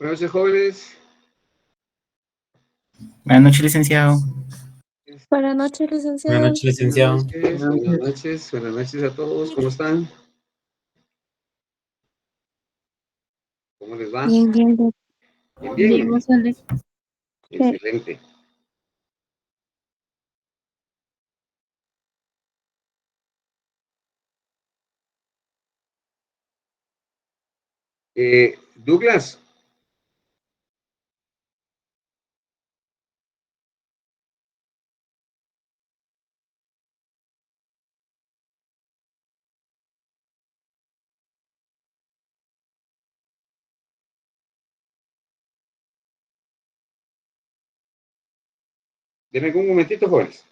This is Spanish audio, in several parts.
Buenas noches, jóvenes. Buenas noches, licenciado. Buenas noches, licenciado. Buenas noches, licenciado. Buenas noches a todos. ¿Cómo están? ¿Cómo les va? Bien. Bien. Excelente. Douglas. Denme un momentito, jóvenes.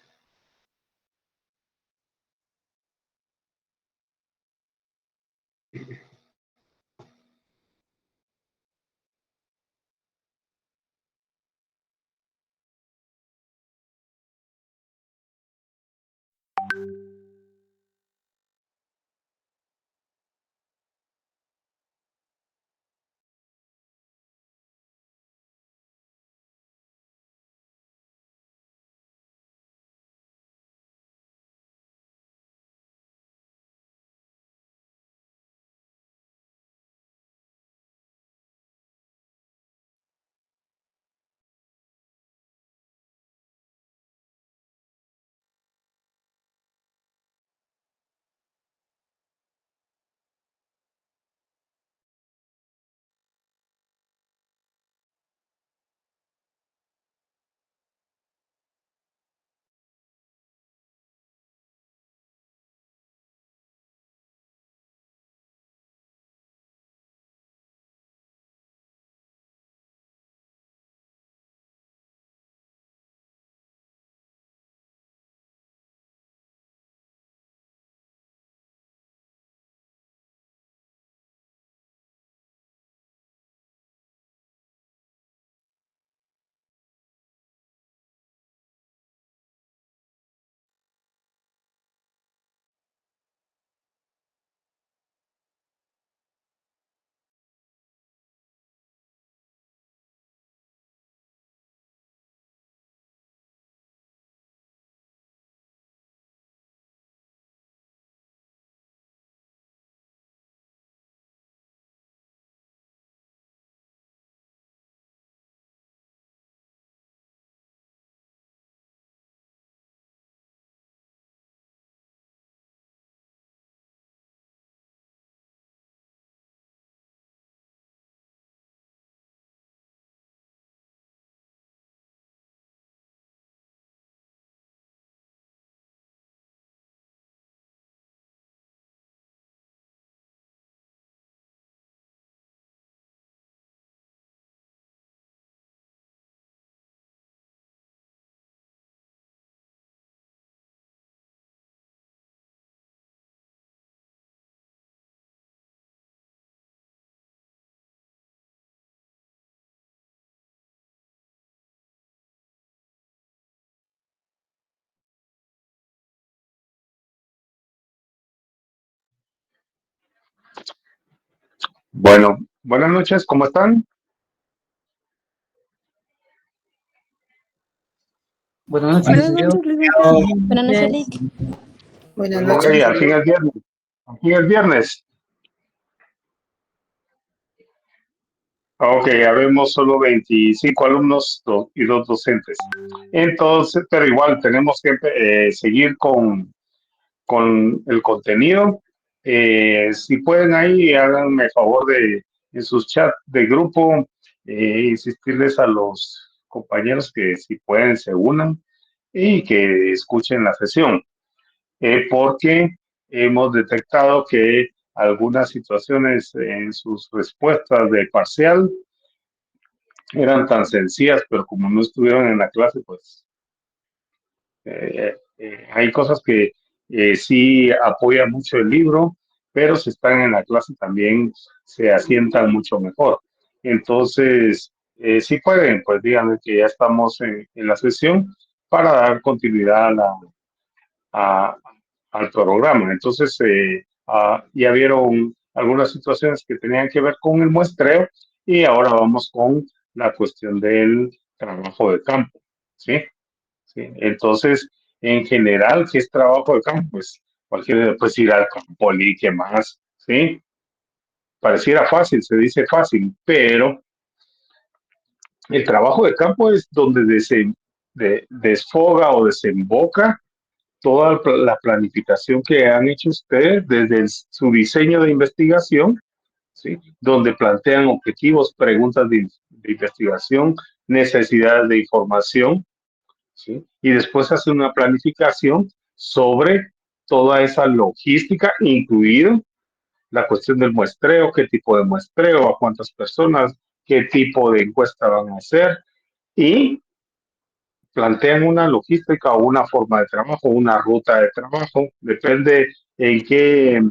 Bueno, buenas noches, ¿cómo están? Buenas noches, Buenas licenciado. noches, licenciado. Buenas noches, Lick. Buenas Ok, noches. al fin es viernes. Al fin es viernes. Ok, habemos solo 25 alumnos y dos docentes. Entonces, pero igual tenemos que seguir con el contenido. Si pueden ahí, háganme favor de en sus chats de grupo, insistirles a los compañeros que si pueden se unan y que escuchen la sesión, porque hemos detectado que algunas situaciones en sus respuestas de parcial eran tan sencillas, pero como no estuvieron en la clase, pues hay cosas que sí apoyan mucho el libro, pero si están en la clase también se asientan mucho mejor. Entonces, si pueden, pues díganme que ya estamos en la sesión para dar continuidad a- al programa. Entonces, ya vieron algunas situaciones que tenían que ver con el muestreo Y ahora vamos con la cuestión del trabajo de campo, ¿sí? ¿Sí? Entonces, en general, ¿qué es trabajo de campo? Pues cualquiera puede ir al campo, y qué más, ¿sí? Pareciera fácil, se dice fácil, pero el trabajo de campo es donde desfoga o desemboca toda la planificación que han hecho ustedes desde su diseño de investigación, ¿sí? Donde plantean objetivos, preguntas de investigación, necesidades de información, ¿sí? Y después hace una planificación sobre toda esa logística, incluido la cuestión del muestreo, qué tipo de muestreo, a cuántas personas, qué tipo de encuesta van a hacer, y plantean una logística o una forma de trabajo, una ruta de trabajo, depende en qué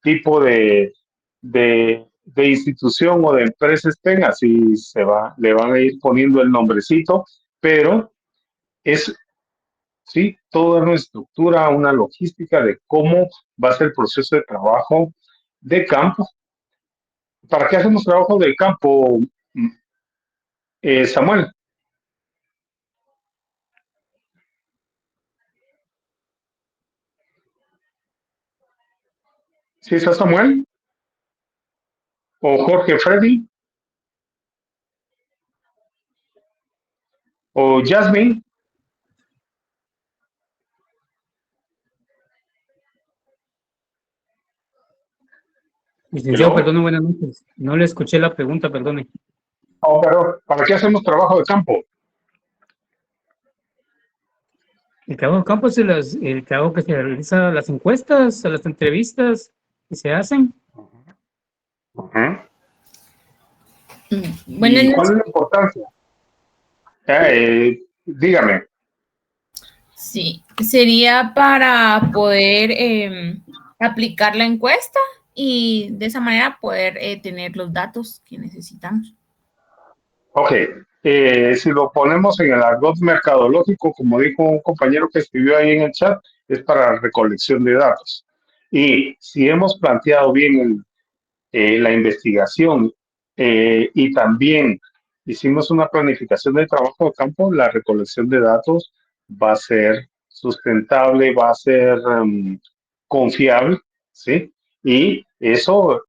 tipo de institución o de empresa estén, así le van a ir poniendo el nombrecito, pero es sí, toda una estructura, una logística de cómo va a ser el proceso de trabajo de campo. ¿Para qué hacemos trabajo de campo, Samuel? ¿Sí está Samuel? ¿O Jorge Freddy? ¿O Jasmine? Licenciado, Hello. perdone, buenas noches. No le escuché la pregunta, perdone. Oh, pero ¿para qué hacemos trabajo de campo? El trabajo de campo es el trabajo que se realiza, las encuestas, las entrevistas que se hacen. Uh-huh. Buenas ¿Y cuál es noches. la importancia? Dígame. Sí, sería para poder aplicar la encuesta y de esa manera poder tener los datos que necesitamos. Ok, si lo ponemos en el argot mercadológico, como dijo un compañero que escribió ahí en el chat, es para recolección de datos. Y si hemos planteado bien la investigación y también hicimos una planificación de trabajo de campo, la recolección de datos va a ser sustentable, va a ser confiable, ¿sí? Y eso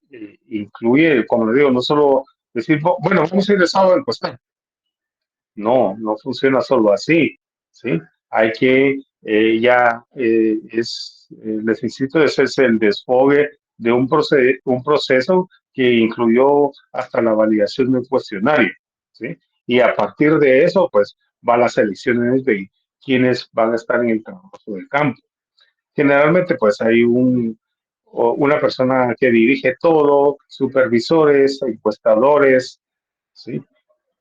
incluye, como le digo, no solo decir, bueno, vamos a ir el sábado a encuestar. No, no funciona solo así, ¿sí? Hay que necesito hacerse el desfogue de un proceso que incluyó hasta la validación de un cuestionario, ¿sí? Y a partir de eso, pues, va las elecciones de quienes van a estar en el trabajo del campo. Generalmente, pues, hay una persona que dirige todo, supervisores, encuestadores, ¿sí?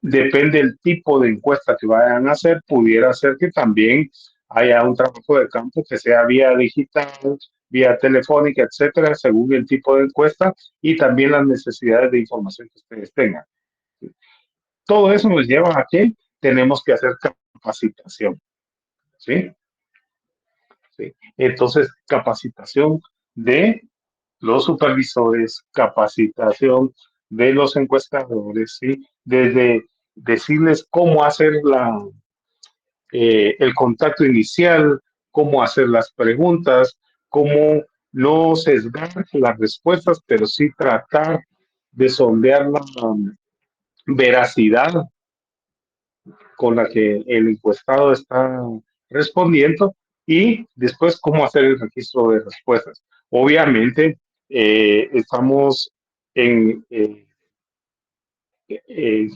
Depende del tipo de encuesta que vayan a hacer, pudiera ser que también haya un trabajo de campo que sea vía digital, vía telefónica, etcétera, según el tipo de encuesta y también las necesidades de información que ustedes tengan. Todo eso nos lleva a que tenemos que hacer capacitación, ¿sí? ¿Sí? Entonces, capacitación de los supervisores, capacitación de los encuestadores, ¿sí? Desde decirles cómo hacer el contacto inicial, cómo hacer las preguntas, cómo no sesgar las respuestas, pero sí tratar de sondear la veracidad con la que el encuestado está respondiendo y después cómo hacer el registro de respuestas. Obviamente, estamos en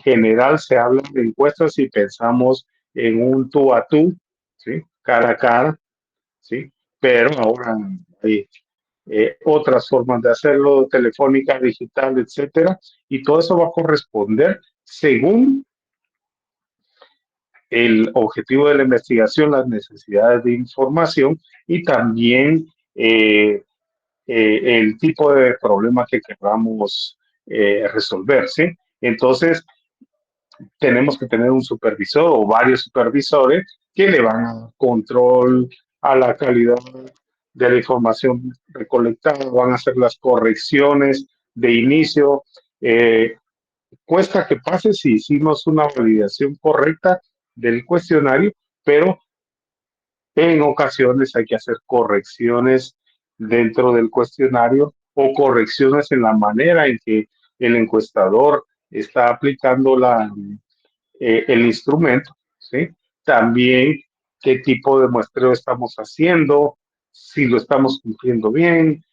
general se habla de encuestas y pensamos en un tú a tú, ¿sí? Cara a cara, ¿sí? Pero ahora hay otras formas de hacerlo, telefónica, digital, etcétera, y todo eso va a corresponder según el objetivo de la investigación, las necesidades de información y también el tipo de problema que queramos resolver, ¿sí? Entonces, tenemos que tener un supervisor o varios supervisores que le van a dar control a la calidad de la información recolectada, van a hacer las correcciones de inicio, cuesta que pase si hicimos una validación correcta del cuestionario, pero en ocasiones hay que hacer correcciones dentro del cuestionario o correcciones en la manera en que el encuestador está aplicando el instrumento, ¿sí? También qué tipo de muestreo estamos haciendo, si lo estamos cumpliendo bien.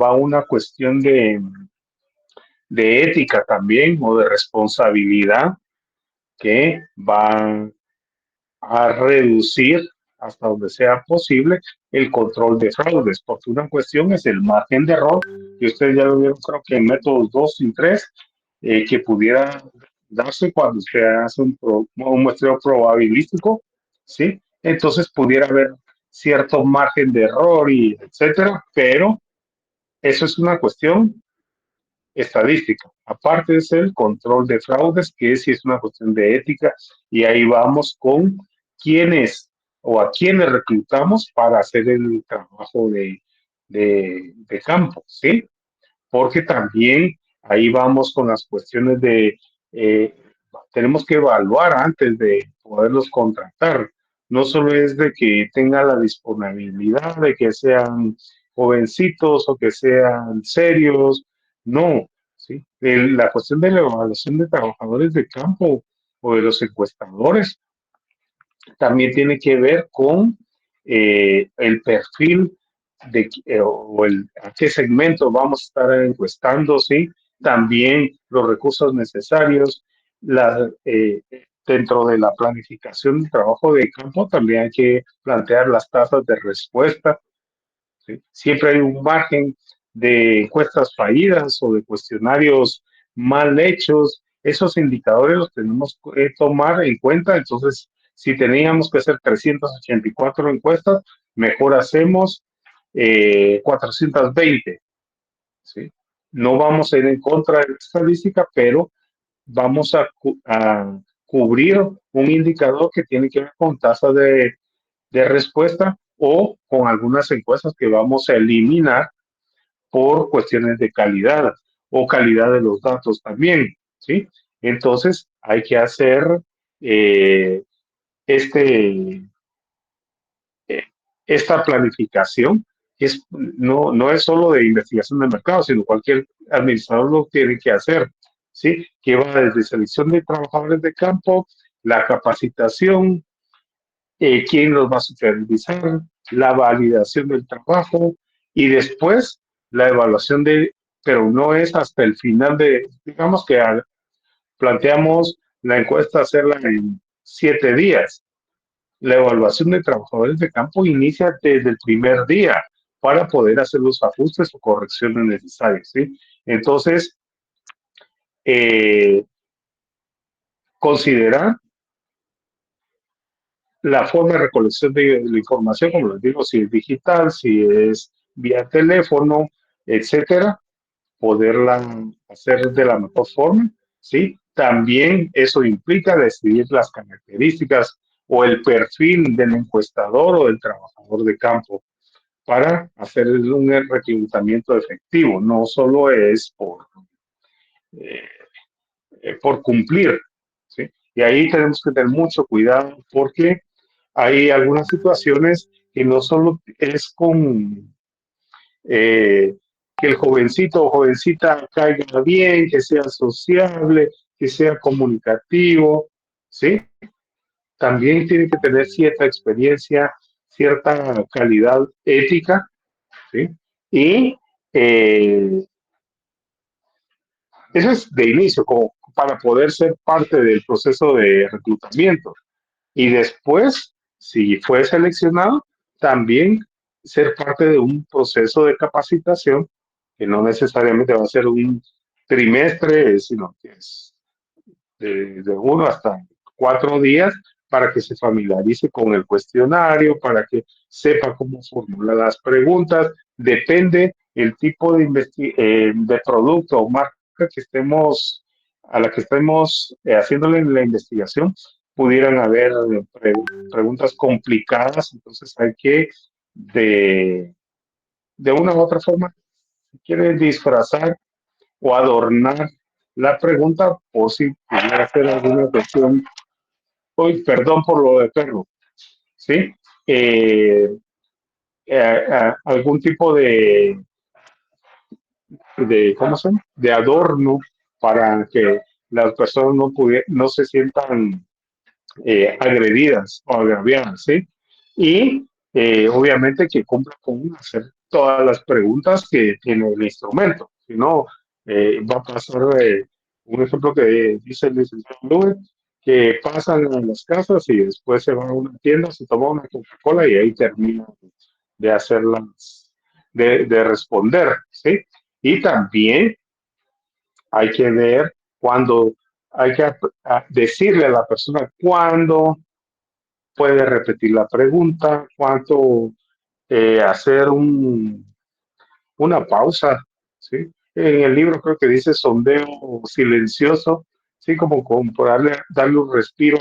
Va una cuestión de ética también o de responsabilidad que va a reducir hasta donde sea posible el control de fraudes, porque una cuestión es el margen de error, y ustedes ya lo vieron, creo que en métodos 2 y 3, que pudiera darse cuando se hace un muestreo probabilístico, ¿sí? Entonces pudiera haber cierto margen de error y etcétera, pero eso es una cuestión estadística. Aparte es el control de fraudes, que sí es una cuestión de ética, y ahí vamos con quiénes o a quiénes reclutamos para hacer el trabajo de campo, ¿sí? Porque también ahí vamos con las cuestiones de, eh, tenemos que evaluar antes de poderlos contratar. No solo es de que tenga la disponibilidad, de que sean jovencitos o que sean serios, no, ¿sí? La cuestión de la evaluación de trabajadores de campo o de los encuestadores también tiene que ver con el perfil a qué segmento vamos a estar encuestando, ¿sí? También los recursos necesarios. Dentro de la planificación del trabajo de campo también hay que plantear las tasas de respuesta, ¿sí? Siempre hay un margen de encuestas fallidas o de cuestionarios mal hechos. Esos indicadores los tenemos que tomar en cuenta. Entonces, si teníamos que hacer 384 encuestas, mejor hacemos 420. ¿Sí? No vamos a ir en contra de la estadística, pero vamos a cubrir un indicador que tiene que ver con tasa de respuesta o con algunas encuestas que vamos a eliminar por cuestiones de calidad o calidad de los datos también, ¿sí? Entonces hay que hacer eh, este, eh, esta planificación, que no es solo de investigación de mercado, sino cualquier administrador lo tiene que hacer, ¿sí? Que va desde selección de trabajadores de campo, la capacitación, quién los va a supervisar, la validación del trabajo y después la evaluación pero no es hasta el final digamos que planteamos la encuesta hacerla en 7 días. La evaluación de trabajadores de campo inicia desde el primer día para poder hacer los ajustes o correcciones necesarias, ¿sí? Entonces, considerar la forma de recolección de la información, como les digo, si es digital, si es vía teléfono, etcétera, poderla hacer de la mejor forma, ¿sí? También eso implica decidir las características o el perfil del encuestador o del trabajador de campo para hacer un reclutamiento efectivo. No solo es por cumplir, ¿sí? Y ahí tenemos que tener mucho cuidado porque hay algunas situaciones que no solo es con que el jovencito o jovencita caiga bien, que sea sociable, que sea comunicativo, ¿sí? También tiene que tener cierta experiencia, cierta calidad ética, ¿sí? Y eso es de inicio, como para poder ser parte del proceso de reclutamiento. Y después, si fue seleccionado, también ser parte de un proceso de capacitación que no necesariamente va a ser un trimestre, sino que es de 1 hasta 4 días para que se familiarice con el cuestionario, para que sepa cómo formular las preguntas. Depende el tipo de producto o marca a la que estemos haciéndole la investigación, pudieran haber preguntas complicadas, entonces hay que de una u otra forma, si quiere disfrazar o adornar la pregunta por si pudiera hacer alguna cuestión. Hoy, perdón por lo de perro, ¿sí? Algún tipo de ¿cómo se llama? De adorno para que las personas no se sientan agredidas o agraviadas, ¿sí? Y obviamente que cumpla con hacer todas las preguntas que tiene el instrumento. Si no, va a pasar un ejemplo que dice el licenciado Luis, que pasan a las casas y después se van a una tienda, se toma una Coca-Cola y ahí termina de hacerlas, de responder, ¿sí? Y también hay que ver cuando, hay que decirle a la persona cuándo puede repetir la pregunta, cuánto hacer una pausa, ¿sí? En el libro creo que dice sondeo silencioso, ¿sí? Como por darle un respiro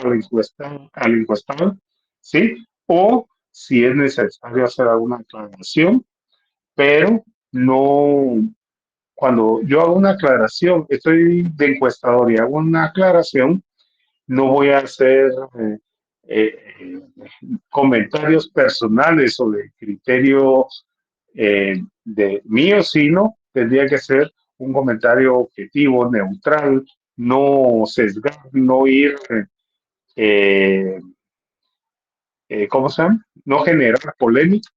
al encuestado, ¿sí? O si es necesario hacer alguna aclaración, pero no, cuando yo hago una aclaración, estoy de encuestador y hago una aclaración, no voy a hacer eh, comentarios personales o de criterio de mío, sino tendría que ser un comentario objetivo, neutral, no sesgar, no ir, eh, ¿cómo se llama? No generar polémica,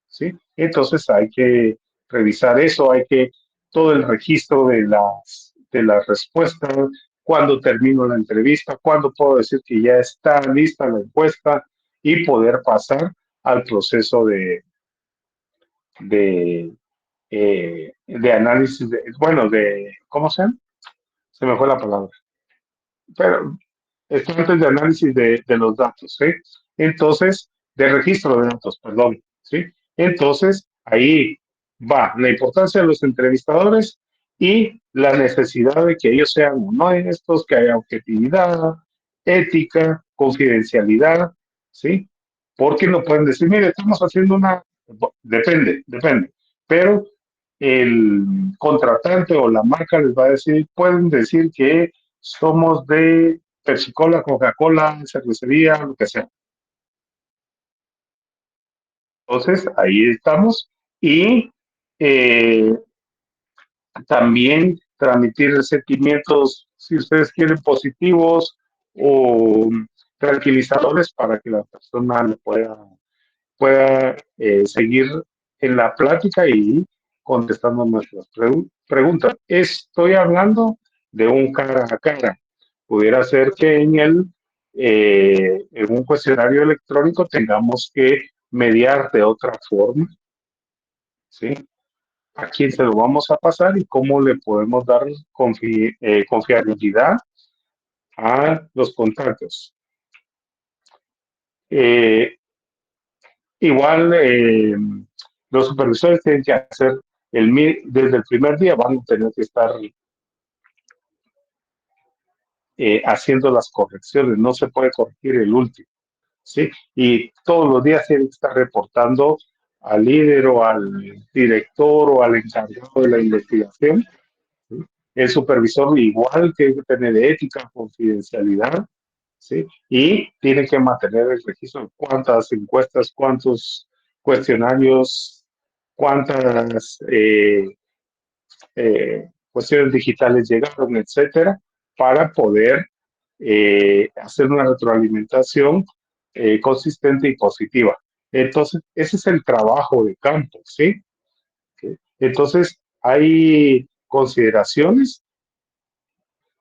¿sí? Entonces hay que revisar eso, hay que todo el registro de las respuestas, cuándo termino la entrevista, cuándo puedo decir que ya está lista la encuesta y poder pasar al proceso de, de análisis, bueno, ¿cómo se llama? Se me fue la palabra. Pero esto antes de análisis de los datos, ¿sí? Entonces, de registro de datos, perdón, ¿sí? Entonces, ahí va la importancia de los entrevistadores y la necesidad de que ellos sean honestos, que haya objetividad, ética, confidencialidad, ¿sí? Porque no pueden decir, mire, estamos haciendo depende, pero el contratante o la marca les va a decir, pueden decir que somos de Pepsi-Cola, Coca-Cola, cervecería, lo que sea. Entonces, ahí estamos. Y también transmitir sentimientos, si ustedes quieren, positivos o tranquilizadores para que la persona le pueda seguir en la plática y contestando nuestras preguntas. Estoy hablando de un cara a cara. Pudiera ser que en un cuestionario electrónico tengamos que mediar de otra forma, ¿sí? A quién se lo vamos a pasar y cómo le podemos dar confiabilidad a los contactos. Igual, los supervisores tienen que hacer desde el primer día, van a tener que estar haciendo las correcciones, no se puede corregir el último, ¿sí? Y todos los días tienen que estar reportando al líder o al director o al encargado de la investigación, ¿sí? El supervisor igual tiene que tener ética, confidencialidad, ¿sí? Y tiene que mantener el registro de cuántas encuestas, cuántos cuestionarios, cuántas cuestiones digitales llegaron, etcétera, para poder hacer una retroalimentación consistente y positiva. Entonces, ese es el trabajo de campo, ¿sí? ¿Sí? Entonces, hay consideraciones.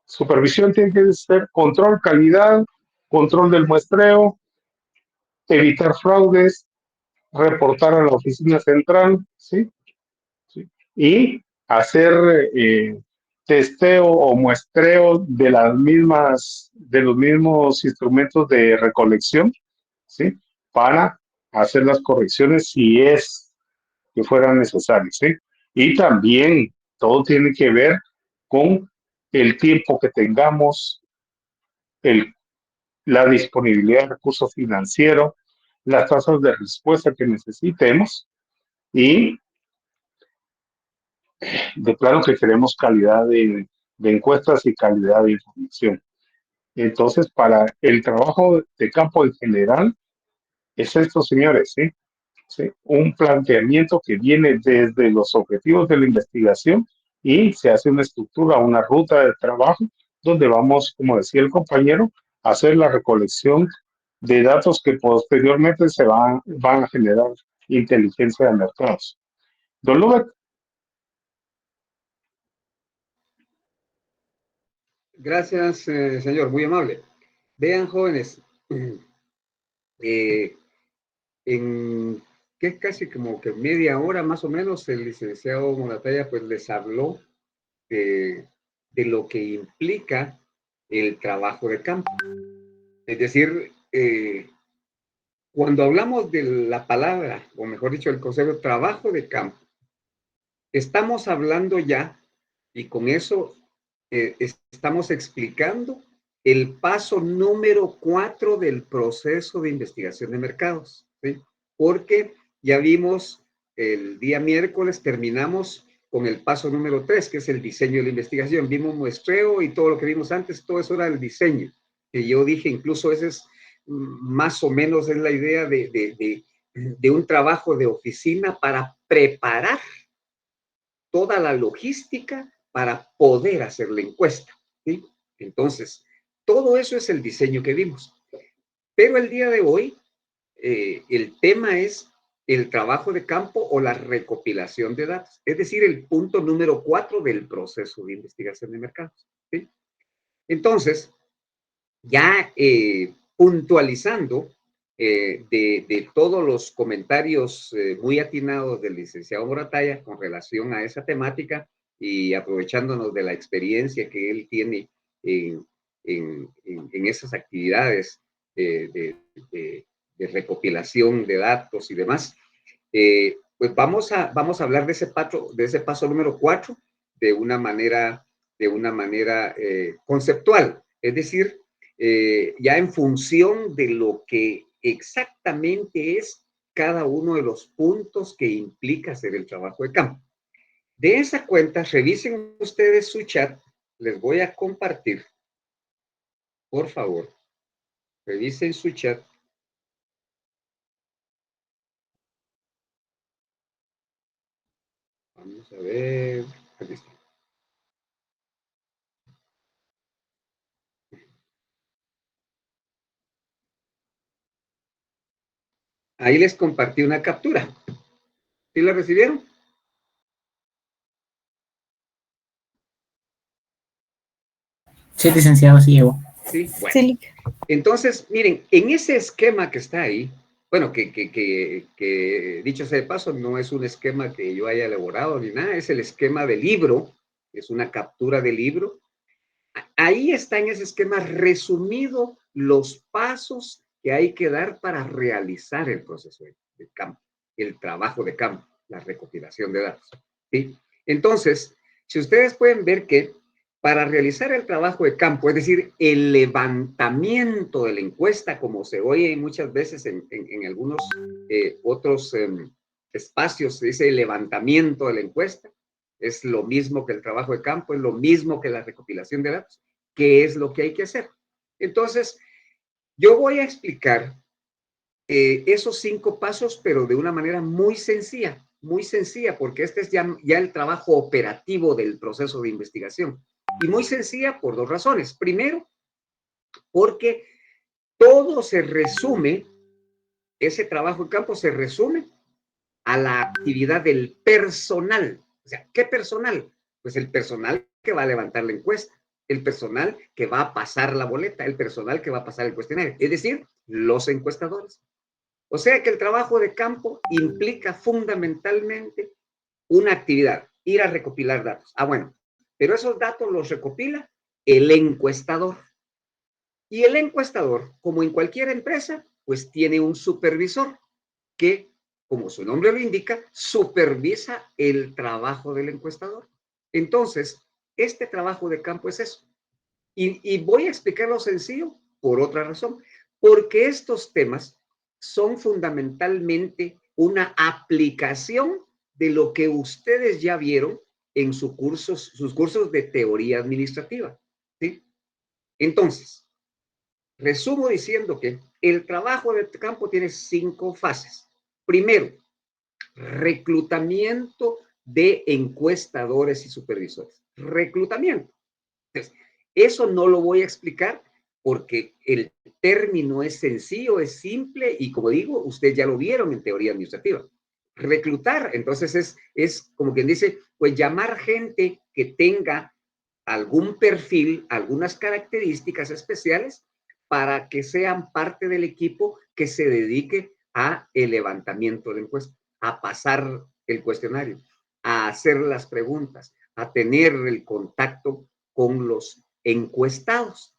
Supervisión tiene que ser control, calidad, control del muestreo, evitar fraudes, reportar a la oficina central, ¿sí? ¿Sí? Y hacer testeo o muestreo de los mismos instrumentos de recolección, ¿sí? Para hacer las correcciones si es que fueran necesarias, ¿sí? Y también todo tiene que ver con el tiempo que tengamos, la disponibilidad de recursos financieros, las tasas de respuesta que necesitemos y de plano que queremos calidad de encuestas y calidad de información. Entonces, para el trabajo de campo en general, es esto, señores, ¿sí? ¿Sí? Un planteamiento que viene desde los objetivos de la investigación y se hace una estructura, una ruta de trabajo donde vamos, como decía el compañero, a hacer la recolección de datos que posteriormente van a generar inteligencia de mercados. Don Lubeck. Gracias, señor, muy amable. Vean, jóvenes, en que es casi como que media hora más o menos, el licenciado Moratalla pues les habló de lo que implica el trabajo de campo. Es decir, cuando hablamos de la palabra, o mejor dicho, el concepto de trabajo de campo, estamos hablando ya, y con eso estamos explicando el paso número 4 del proceso de investigación de mercados, ¿sí? Porque ya vimos el día miércoles, terminamos con el paso número 3, que es el diseño de la investigación. Vimos muestreo y todo lo que vimos antes, todo eso era el diseño. Que yo dije, incluso ese es más o menos es la idea de un trabajo de oficina para preparar toda la logística para poder hacer la encuesta, ¿sí? Entonces, todo eso es el diseño que vimos. Pero el día de hoy, el tema es el trabajo de campo o la recopilación de datos, es decir, el punto número 4 del proceso de investigación de mercados, ¿sí? Entonces, ya puntualizando de todos los comentarios muy atinados del licenciado Moratalla con relación a esa temática y aprovechándonos de la experiencia que él tiene en esas actividades de recopilación de datos y demás, pues vamos a hablar de ese paso número 4 de una manera conceptual, es decir, ya en función de lo que exactamente es cada uno de los puntos que implica hacer el trabajo de campo. De esa cuenta, revisen ustedes su chat, les voy a compartir, por favor, revisen su chat. Vamos a ver, aquí está. Ahí les compartí una captura. ¿Sí la recibieron? Sí, licenciado, sí llegó. Sí, bueno. Sí. Entonces, miren, en ese esquema que está ahí, bueno, que dicho sea de paso, no es un esquema que yo haya elaborado ni nada, es el esquema del libro, es una captura del libro. Ahí está en ese esquema resumido los pasos que hay que dar para realizar el proceso de campo, el trabajo de campo, la recopilación de datos, ¿sí? Entonces, si ustedes pueden ver que para realizar el trabajo de campo, es decir, el levantamiento de la encuesta, como se oye muchas veces en algunos otros espacios, se dice el levantamiento de la encuesta, es lo mismo que el trabajo de campo, es lo mismo que la recopilación de datos. ¿Qué es lo que hay que hacer? Entonces, yo voy a explicar esos 5 pasos, pero de una manera muy sencilla, porque este es ya el trabajo operativo del proceso de investigación. Y muy sencilla por 2 razones. Primero, porque todo se resume, ese trabajo en campo se resume a la actividad del personal. O sea, ¿qué personal? Pues el personal que va a levantar la encuesta, el personal que va a pasar la boleta, el personal que va a pasar el cuestionario, es decir, los encuestadores. O sea que el trabajo de campo implica fundamentalmente una actividad, ir a recopilar datos. Ah, bueno, pero esos datos los recopila el encuestador. Y el encuestador, como en cualquier empresa, pues tiene un supervisor que, como su nombre lo indica, supervisa el trabajo del encuestador. Entonces, este trabajo de campo es eso. Y voy a explicarlo sencillo por otra razón, porque estos temas son fundamentalmente una aplicación de lo que ustedes ya vieron en sus cursos de teoría administrativa, ¿sí? Entonces, resumo diciendo que el trabajo de campo tiene 5 fases. Primero, reclutamiento de encuestadores y supervisores. Reclutamiento. Entonces, eso no lo voy a explicar porque el término es sencillo, es simple y como digo, ustedes ya lo vieron en teoría administrativa. Reclutar, entonces es como quien dice, pues llamar gente que tenga algún perfil, algunas características especiales para que sean parte del equipo que se dedique a el levantamiento de encuestas, a pasar el cuestionario, a hacer las preguntas, a tener el contacto con los encuestados.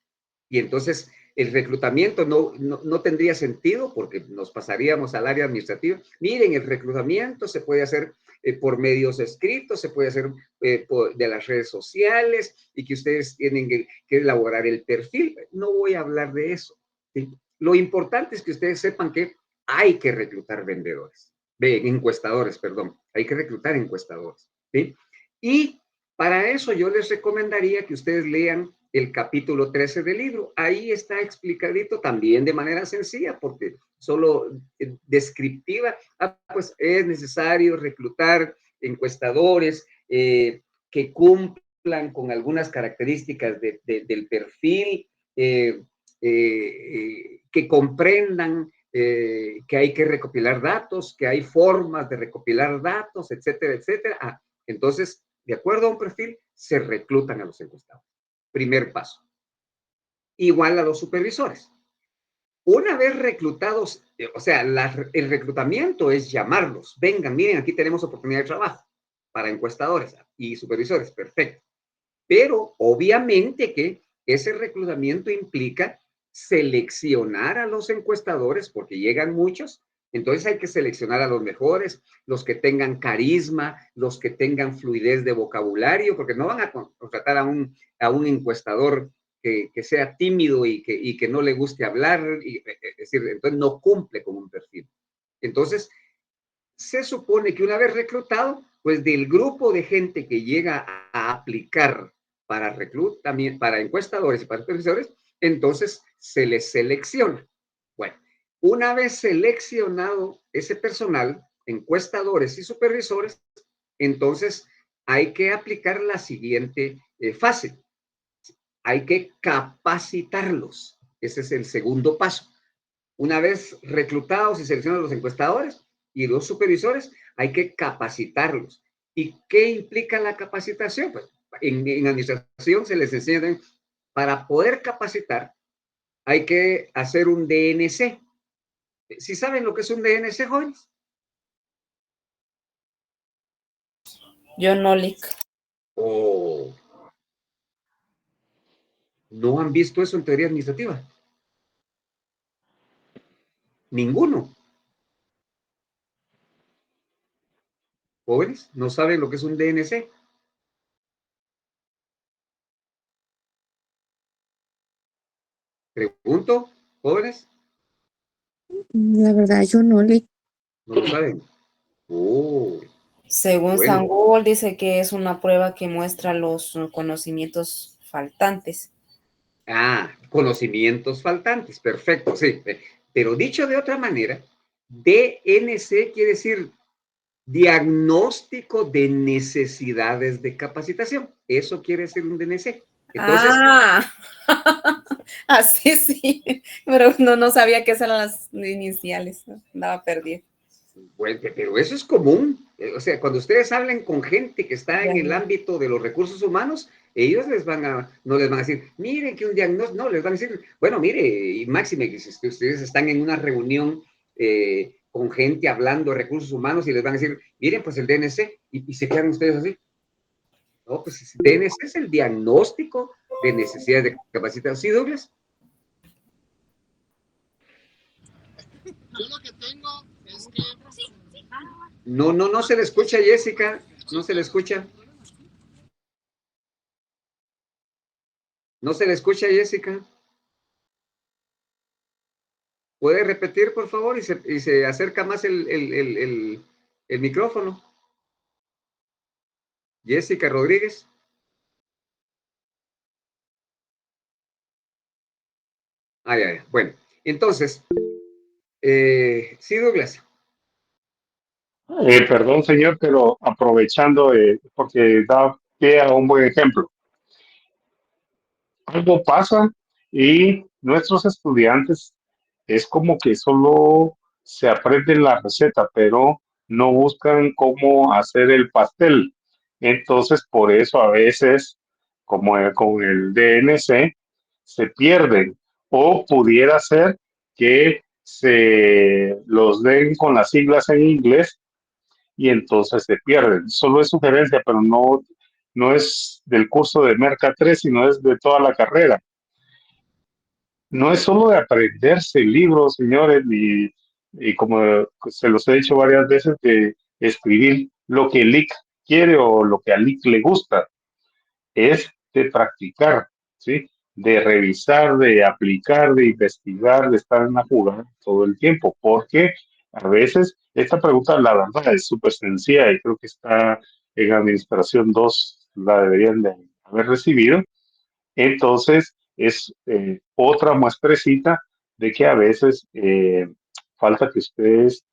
Y entonces el reclutamiento no tendría sentido porque nos pasaríamos al área administrativa. Miren, el reclutamiento se puede hacer por medios escritos, se puede hacer de las redes sociales y que ustedes tienen que elaborar el perfil. No voy a hablar de eso, ¿sí? Lo importante es que ustedes sepan que hay que reclutar encuestadores, perdón. Hay que reclutar encuestadores, ¿sí? Y para eso yo les recomendaría que ustedes lean el capítulo 13 del libro. Ahí está explicadito también de manera sencilla, porque solo descriptiva. Pues es necesario reclutar encuestadores que cumplan con algunas características del perfil, que comprendan que hay que recopilar datos, que hay formas de recopilar datos, etcétera, etcétera. Entonces, de acuerdo a un perfil, se reclutan a los encuestados. Primer paso. Igual a los supervisores. Una vez reclutados, o sea, el reclutamiento es llamarlos. Vengan, miren, aquí tenemos oportunidad de trabajo para encuestadores y supervisores. Perfecto. Pero obviamente que ese reclutamiento implica seleccionar a los encuestadores porque llegan muchos. Entonces hay que seleccionar a los mejores, los que tengan carisma, los que tengan fluidez de vocabulario, porque no van a contratar a un encuestador que sea tímido y que no le guste hablar, es decir, entonces no cumple con un perfil. Entonces, se supone que una vez reclutado, pues del grupo de gente que llega a aplicar para también para encuestadores y para supervisores, entonces se les selecciona. Bueno, una vez seleccionado ese personal, encuestadores y supervisores, entonces hay que aplicar la siguiente fase. Hay que capacitarlos. Ese es el segundo paso. Una vez reclutados y seleccionados los encuestadores y los supervisores, hay que capacitarlos. ¿Y qué implica la capacitación? Pues en administración se les enseña para poder capacitar, hay que hacer un DNC. ¿Sí saben lo que es un DNC, jóvenes? Yo no, Lick. ¿O no han visto eso en teoría administrativa? Ninguno. ¿Jóvenes? ¿No saben lo que es un DNC? Pregunto, jóvenes. La verdad, yo no le... ¿No lo saben? Oh, Según bueno. San Google dice que es una prueba que muestra los conocimientos faltantes. Conocimientos faltantes, perfecto, sí. Pero dicho de otra manera, DNC quiere decir diagnóstico de necesidades de capacitación. Eso quiere decir un DNC. Entonces, así sí, pero no sabía que esas eran las iniciales, andaba perdida. bueno, pero eso es común. O sea, cuando ustedes hablan con gente que está en el ámbito de los recursos humanos, ellos no les van a decir, miren que un diagnóstico, no, les van a decir, bueno, mire, y máxime, que si ustedes están en una reunión con gente hablando de recursos humanos y les van a decir, miren, pues el DNC, y se quedan ustedes así. No, pues el DNC es el diagnóstico de necesidades de capacitación. ¿Sí, Douglas? Yo lo que tengo es que... No se le escucha, Jessica. No se le escucha. No se le escucha, Jessica. ¿Puede repetir, por favor? Y se acerca más el micrófono. Jessica Rodríguez. Ya. Bueno, entonces, sí, Douglas. Perdón, señor, pero aprovechando, porque da pie a un buen ejemplo. Algo pasa y nuestros estudiantes es como que solo se aprenden la receta, pero no buscan cómo hacer el pastel. Entonces, por eso a veces, como con el DNC, se pierden. O pudiera ser que se los den con las siglas en inglés y entonces se pierden. Solo es sugerencia, pero no es del curso de Merca 3, sino es de toda la carrera. No es solo de aprenderse libros, señores, y como se los he dicho varias veces, de escribir lo que el IC quiere o lo que al IC le gusta, es de practicar, ¿sí? De revisar, de aplicar, de investigar, de estar en la jugada todo el tiempo, porque a veces esta pregunta, la verdad, es súper sencilla y creo que está en Administración 2, la deberían de haber recibido. Entonces, es otra muestrecita de que a veces falta que ustedes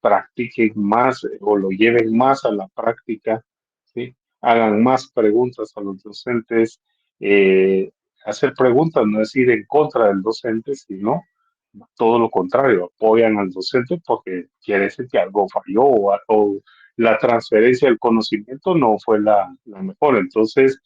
practiquen más o lo lleven más a la práctica, ¿sí? Hagan más preguntas a los docentes. Hacer preguntas no es ir en contra del docente, sino todo lo contrario, apoyan al docente porque quiere decir que algo falló o la transferencia del conocimiento no fue la mejor. Entonces,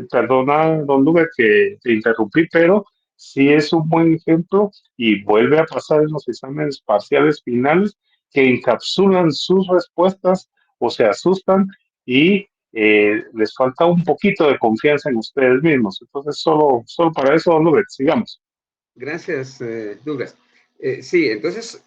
perdona, don Luber, que te interrumpí, pero sí es un buen ejemplo y vuelve a pasar en los exámenes parciales finales que encapsulan sus respuestas o se asustan y les falta un poquito de confianza en ustedes mismos. Entonces, solo para eso, don Luber, sigamos. Gracias, Douglas. Sí, entonces,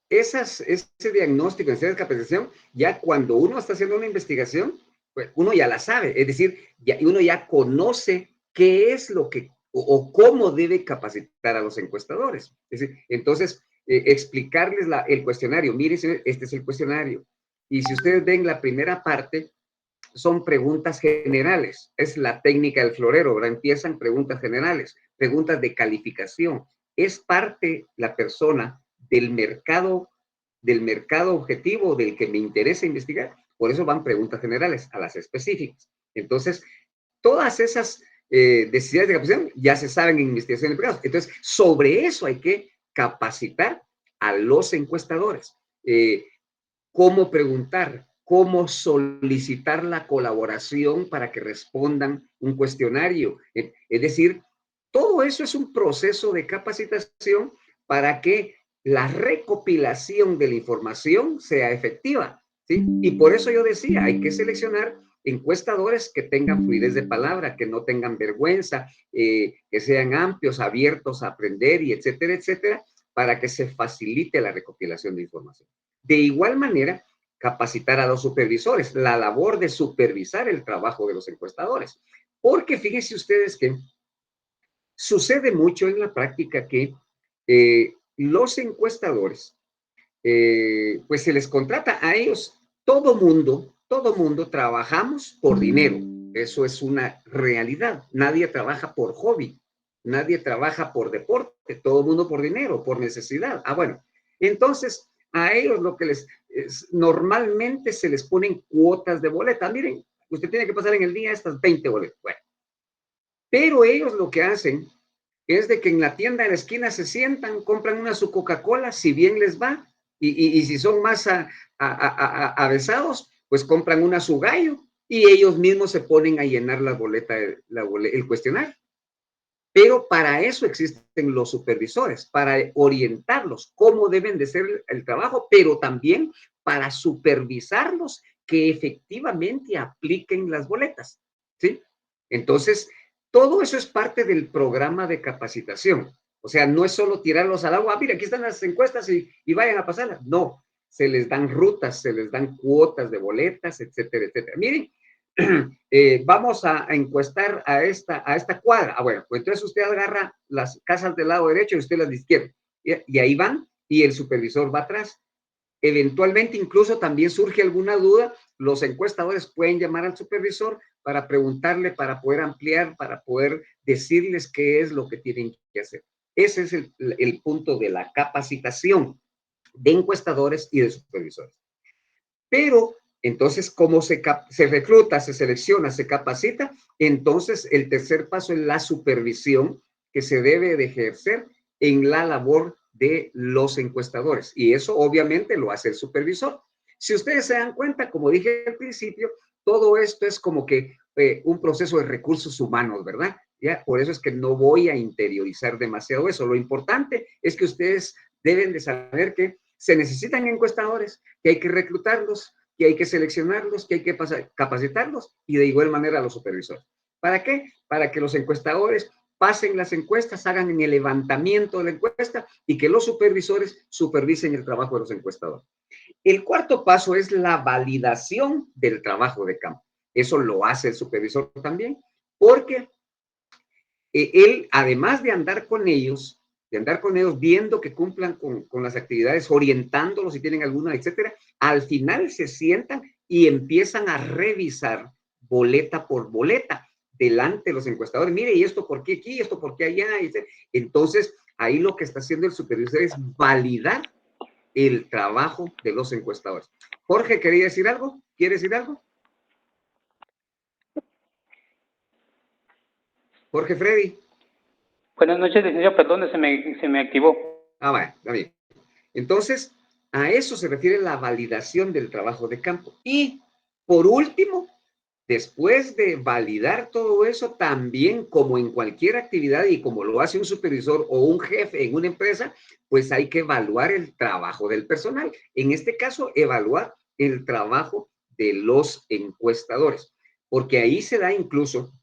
ese diagnóstico, esa capacitación, ya cuando uno está haciendo una investigación, pues uno ya la sabe, es decir, uno ya conoce qué es lo que o cómo debe capacitar a los encuestadores. Es decir, entonces, explicarles el cuestionario. Mire, este es el cuestionario. Y si ustedes ven la primera parte, son preguntas generales. Es la técnica del florero, ¿verdad? Empiezan preguntas generales, preguntas de calificación. Es parte la persona del mercado objetivo del que me interesa investigar. Por eso van preguntas generales a las específicas. Entonces, todas esas necesidades de capacitación ya se saben en investigación de mercados. Entonces, sobre eso hay que capacitar a los encuestadores. Cómo preguntar, cómo solicitar la colaboración para que respondan un cuestionario. Es decir, todo eso es un proceso de capacitación para que la recopilación de la información sea efectiva, ¿sí? Y por eso yo decía, hay que seleccionar encuestadores que tengan fluidez de palabra, que no tengan vergüenza, que sean amplios, abiertos a aprender y etcétera, etcétera, para que se facilite la recopilación de información. De igual manera, capacitar a los supervisores, la labor de supervisar el trabajo de los encuestadores. Porque fíjense ustedes que sucede mucho en la práctica que los encuestadores, pues se les contrata a ellos, todo mundo trabajamos por dinero. Eso es una realidad. Nadie trabaja por hobby, nadie trabaja por deporte, todo mundo por dinero, por necesidad. Bueno, entonces a ellos lo que normalmente se les ponen cuotas de boleta. Miren, usted tiene que pasar en el día estas 20 boletas. Bueno, pero ellos lo que hacen es de que en la tienda de la esquina se sientan, compran una su Coca-Cola, si bien les va, y si son más avesados, pues compran una su gallo, y ellos mismos se ponen a llenar la boleta, el cuestionario. Pero para eso existen los supervisores, para orientarlos cómo deben de ser el trabajo, pero también para supervisarlos que efectivamente apliquen las boletas, ¿sí? Entonces, todo eso es parte del programa de capacitación. O sea, no es solo tirarlos al agua, mira, aquí están las encuestas y vayan a pasarlas. No, se les dan rutas, se les dan cuotas de boletas, etcétera, etcétera. Miren, vamos a encuestar a esta cuadra. Bueno, pues entonces usted agarra las casas del lado derecho y usted las de izquierda. Y ahí van y el supervisor va atrás. Eventualmente incluso también surge alguna duda, los encuestadores pueden llamar al supervisor para preguntarle, para poder ampliar, para poder decirles qué es lo que tienen que hacer. Ese es el punto de la capacitación de encuestadores y de supervisores. Pero entonces, como se recluta, se selecciona, se capacita, entonces el tercer paso es la supervisión que se debe de ejercer en la labor de los encuestadores. Y eso obviamente lo hace el supervisor. Si ustedes se dan cuenta, como dije al principio, todo esto es como que un proceso de recursos humanos, ¿verdad? ¿Ya? Por eso es que no voy a interiorizar demasiado eso. Lo importante es que ustedes deben de saber que se necesitan encuestadores, que hay que reclutarlos, que hay que seleccionarlos, que hay que capacitarlos y de igual manera a los supervisores. ¿Para qué? Para que los encuestadores pasen las encuestas, hagan el levantamiento de la encuesta y que los supervisores supervisen el trabajo de los encuestadores. El cuarto paso es la validación del trabajo de campo. Eso lo hace el supervisor también, porque él, además de andar con ellos, viendo que cumplan con las actividades, orientándolos si tienen alguna, etcétera, al final se sientan y empiezan a revisar boleta por boleta delante de los encuestadores. Mire, ¿y esto por qué aquí? ¿Esto por qué allá? Entonces, ahí lo que está haciendo el supervisor es validar el trabajo de los encuestadores. Jorge, ¿quería decir algo? ¿Quieres decir algo? Jorge Freddy. Buenas noches, licenciado, perdón, se me activó. Ah, vale, está bien. Entonces, a eso se refiere la validación del trabajo de campo. Y, por último, después de validar todo eso, también como en cualquier actividad y como lo hace un supervisor o un jefe en una empresa, pues hay que evaluar el trabajo del personal. En este caso, evaluar el trabajo de los encuestadores, porque ahí se da incluso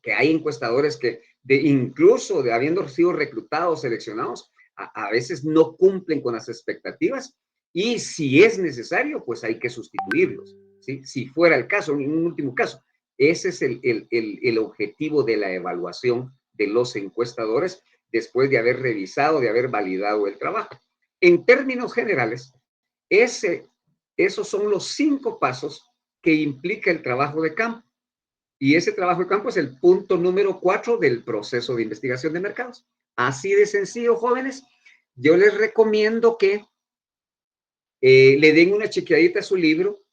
que hay encuestadores que incluso de habiendo sido reclutados, seleccionados, a veces no cumplen con las expectativas y si es necesario, pues hay que sustituirlos, ¿sí? Si fuera el caso, en un último caso. Ese es el objetivo de la evaluación de los encuestadores después de haber revisado, de haber validado el trabajo. En términos generales, esos son los 5 pasos que implica el trabajo de campo. Y ese trabajo de campo es el punto número 4 del proceso de investigación de mercados. Así de sencillo, jóvenes. Yo les recomiendo que le den una chequeadita a su libro.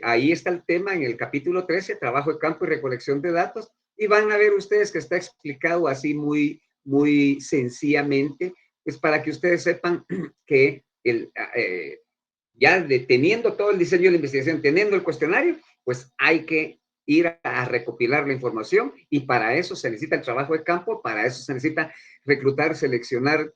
Ahí está el tema en el capítulo 13, trabajo de campo y recolección de datos. Y van a ver ustedes que está explicado así muy, muy sencillamente, pues para que ustedes sepan que ya teniendo todo el diseño de la investigación, teniendo el cuestionario, pues hay que ir a recopilar la información y para eso se necesita el trabajo de campo, para eso se necesita reclutar, seleccionar,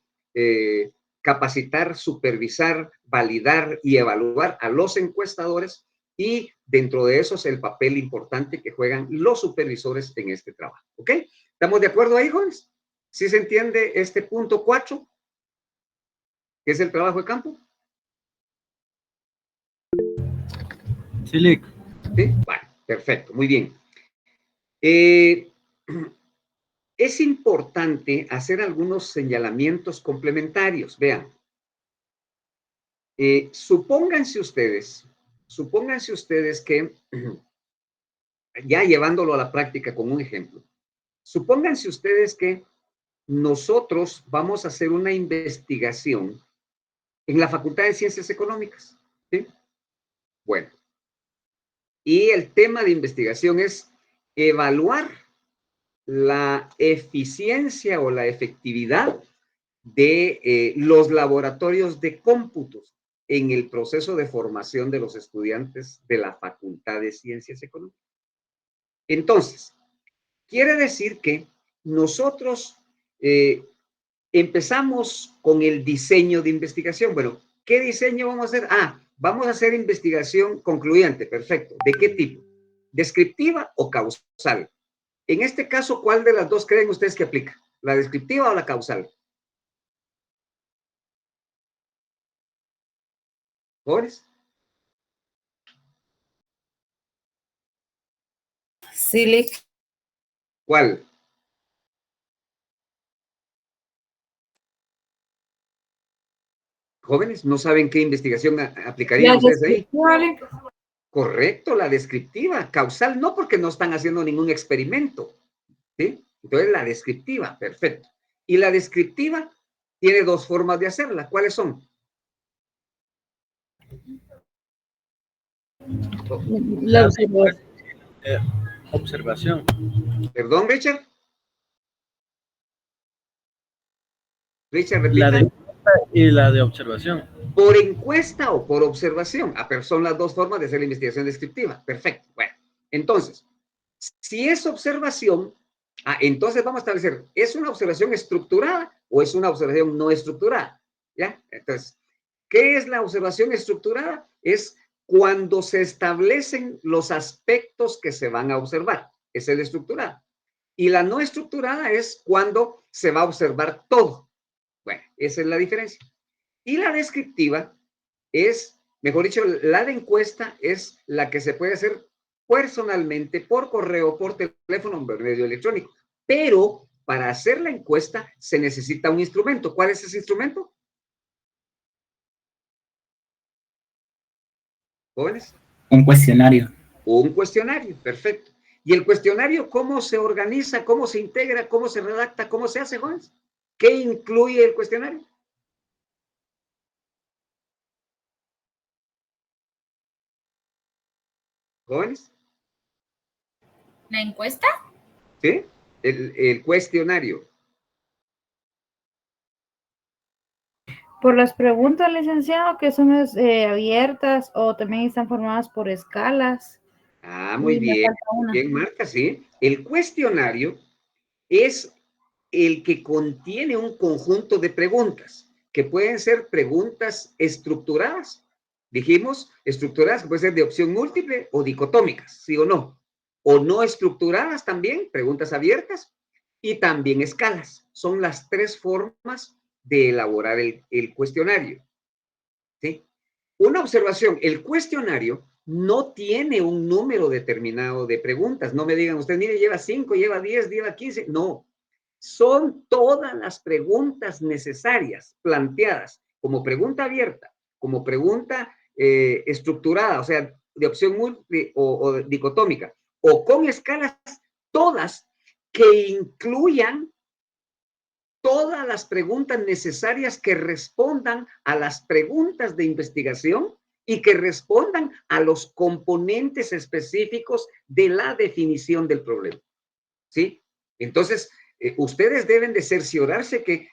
capacitar, supervisar, validar y evaluar a los encuestadores y dentro de eso es el papel importante que juegan los supervisores en este trabajo. ¿Ok? ¿Estamos de acuerdo ahí, jóvenes? ¿Sí se entiende este punto 4? ¿Qué es el trabajo de campo? Sí, Lic. ¿Sí? Vale, perfecto, muy bien. Es importante hacer algunos señalamientos complementarios. Vean, supónganse ustedes que, ya llevándolo a la práctica con un ejemplo, supónganse ustedes que nosotros vamos a hacer una investigación en la Facultad de Ciencias Económicas. ¿Sí? Bueno, y el tema de investigación es evaluar la eficiencia o la efectividad de los laboratorios de cómputos en el proceso de formación de los estudiantes de la Facultad de Ciencias Económicas. Entonces, quiere decir que nosotros empezamos con el diseño de investigación. Bueno, ¿qué diseño vamos a hacer? Vamos a hacer investigación concluyente, perfecto. ¿De qué tipo? ¿Descriptiva o causal? En este caso, ¿cuál de las dos creen ustedes que aplica? ¿La descriptiva o la causal? ¿Jóvenes? Sí, Lic. ¿Cuál? ¿Jóvenes? ¿No saben qué investigación aplicarían ustedes ahí? Correcto, la descriptiva. Causal no, porque no están haciendo ningún experimento. ¿Sí? Entonces, la descriptiva, perfecto. Y la descriptiva tiene dos formas de hacerla. ¿Cuáles son? La observación. Perdón, Richard. Richard, La repita. de encuesta y la de observación. ¿Por encuesta o por observación? Pero son las dos formas de hacer la investigación descriptiva. Perfecto. Bueno, entonces, si es observación, entonces vamos a establecer, ¿es una observación estructurada o es una observación no estructurada? ¿Ya? Entonces, ¿qué es la observación estructurada? Es cuando se establecen los aspectos que se van a observar. Esa es la estructurada. Y la no estructurada es cuando se va a observar todo. Bueno, esa es la diferencia. Y la descriptiva es, mejor dicho, la de encuesta es la que se puede hacer personalmente, por correo, por teléfono, por medio electrónico. Pero para hacer la encuesta se necesita un instrumento. ¿Cuál es ese instrumento? ¿Jóvenes? Un cuestionario. Un cuestionario, perfecto. ¿Y el cuestionario cómo se organiza, cómo se integra, cómo se redacta, cómo se hace, jóvenes? ¿Qué incluye el cuestionario? ¿Jóvenes? ¿La encuesta? ¿Sí? El cuestionario. Por las preguntas, licenciado, que son abiertas o también están formadas por escalas. Muy Y me bien. falta una. Bien, Marta, sí. El cuestionario es el que contiene un conjunto de preguntas, que pueden ser preguntas estructuradas. Dijimos, estructuradas, que pueden ser de opción múltiple o dicotómicas, ¿sí o no? O no estructuradas también, preguntas abiertas, y también escalas. Son las tres formas de elaborar el cuestionario. ¿Sí? Una observación, el cuestionario no tiene un número determinado de preguntas. No me digan ustedes, mire, lleva 5, lleva 10, lleva 15. No, son todas las preguntas necesarias planteadas como pregunta abierta, como pregunta estructurada, o sea, de opción múltiple o dicotómica, o con escalas, todas que incluyan todas las preguntas necesarias que respondan a las preguntas de investigación y que respondan a los componentes específicos de la definición del problema. ¿Sí? Entonces, ustedes deben de cerciorarse que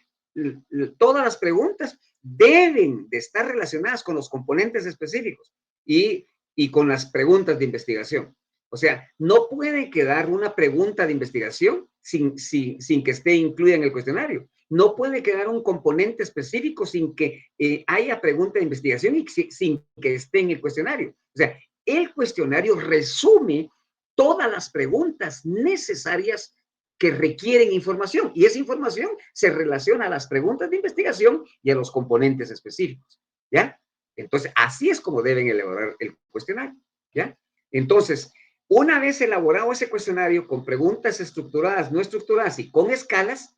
todas las preguntas deben de estar relacionadas con los componentes específicos y con las preguntas de investigación. O sea, no puede quedar una pregunta de investigación sin que esté incluida en el cuestionario. No puede quedar un componente específico sin que haya pregunta de investigación y sin que esté en el cuestionario. O sea, el cuestionario resume todas las preguntas necesarias que requieren información, y esa información se relaciona a las preguntas de investigación y a los componentes específicos, ¿ya? Entonces, así es como deben elaborar el cuestionario, ¿ya? Entonces, una vez elaborado ese cuestionario con preguntas estructuradas, no estructuradas y con escalas,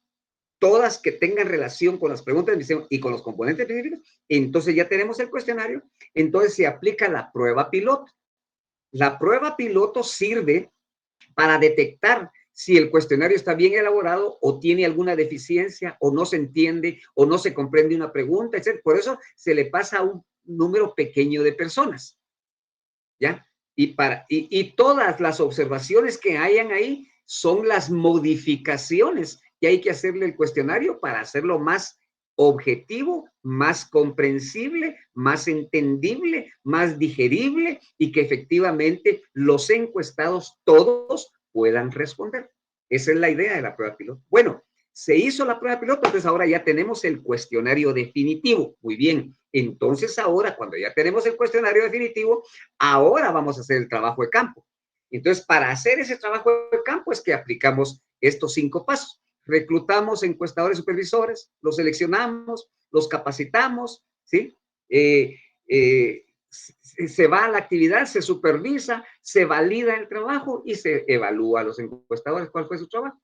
todas que tengan relación con las preguntas de investigación y con los componentes específicos, entonces ya tenemos el cuestionario, entonces se aplica la prueba piloto. La prueba piloto sirve para detectar si el cuestionario está bien elaborado o tiene alguna deficiencia o no se entiende o no se comprende una pregunta, etc. Por eso se le pasa a un número pequeño de personas, ¿ya? Y todas las observaciones que hayan ahí son las modificaciones que hay que hacerle el cuestionario para hacerlo más objetivo, más comprensible, más entendible, más digerible y que efectivamente los encuestados todos puedan responder. Esa es la idea de la prueba piloto. Bueno, se hizo la prueba piloto, entonces ahora ya tenemos el cuestionario definitivo. Muy bien, entonces ahora cuando ya tenemos el cuestionario definitivo, ahora vamos a hacer el trabajo de campo. Entonces, para hacer ese trabajo de campo es que aplicamos estos 5 pasos. Reclutamos encuestadores supervisores, los seleccionamos, los capacitamos, ¿sí? Se va a la actividad, se supervisa, se valida el trabajo y se evalúa a los encuestadores cuál fue su trabajo.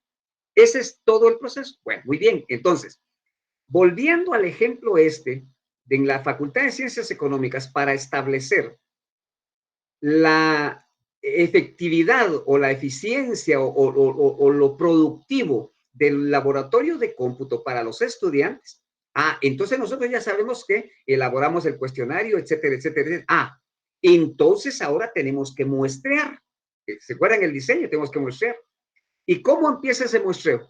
Ese es todo el proceso. Bueno, muy bien. Entonces, volviendo al ejemplo de en la Facultad de Ciencias Económicas, para establecer la efectividad o la eficiencia o lo productivo del laboratorio de cómputo para los estudiantes. Entonces nosotros ya sabemos que elaboramos el cuestionario, etcétera, etcétera, etcétera. Entonces ahora tenemos que muestrear. ¿Se acuerdan el diseño? Tenemos que muestrear. ¿Y cómo empieza ese muestreo?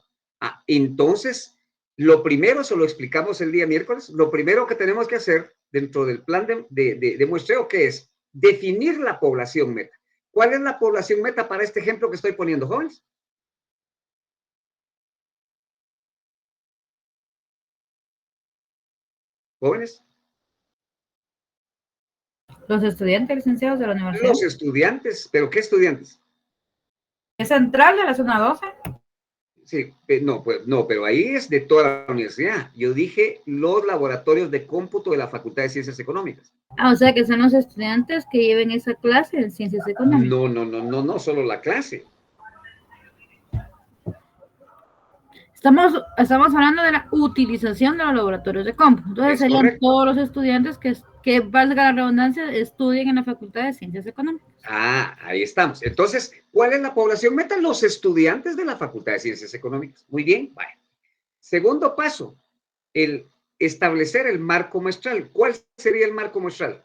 Entonces, lo primero, se lo explicamos el día miércoles, lo primero que tenemos que hacer dentro del plan de muestreo, ¿qué es? Definir la población meta. ¿Cuál es la población meta para este ejemplo que estoy poniendo, jóvenes? ¿Jóvenes? Los estudiantes licenciados de la universidad. Los estudiantes, ¿pero qué estudiantes? ¿Es central de la zona 12? Sí, no, pues, no, pero ahí es de toda la universidad. Yo dije los laboratorios de cómputo de la Facultad de Ciencias Económicas. O sea que son los estudiantes que lleven esa clase en Ciencias Económicas. No, solo la clase. Estamos hablando de la utilización de los laboratorios de cómputo. Entonces serían correcto. Todos los estudiantes que, valga la redundancia, estudien en la Facultad de Ciencias Económicas. Ahí estamos. Entonces, ¿cuál es la población meta? Los estudiantes de la Facultad de Ciencias Económicas. Muy bien, vaya. Segundo paso, el establecer el marco muestral. ¿Cuál sería el marco muestral?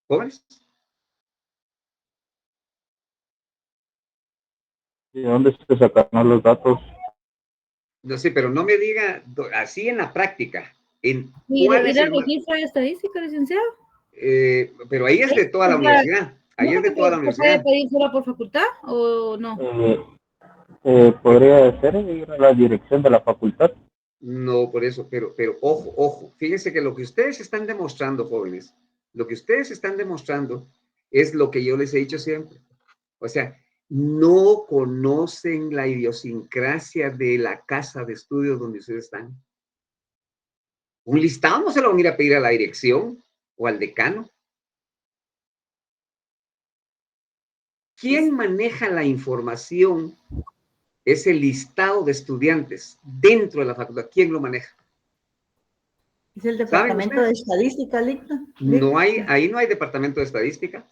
¿Jóvenes? ¿De dónde se sacan los datos? No sé, pero no me diga así en la práctica. ¿Y de el registro de estadística, licenciado? Pero ahí es de toda la universidad. Ahí es de toda la universidad. ¿Se puede pedir solo por facultad o no? ¿Podría ser ir a la dirección de la facultad? No, por eso, pero ojo. Fíjense que lo que ustedes están demostrando, jóvenes, lo que ustedes están demostrando es lo que yo les he dicho siempre. O sea, no conocen la idiosincrasia de la casa de estudios donde ustedes están. Un listado no se lo van a ir a pedir a la dirección o al decano. ¿Quién maneja la información? Ese listado de estudiantes dentro de la facultad. ¿Quién lo maneja? ¿Es el departamento de estadística, Licta? No hay, ahí no hay departamento de estadística.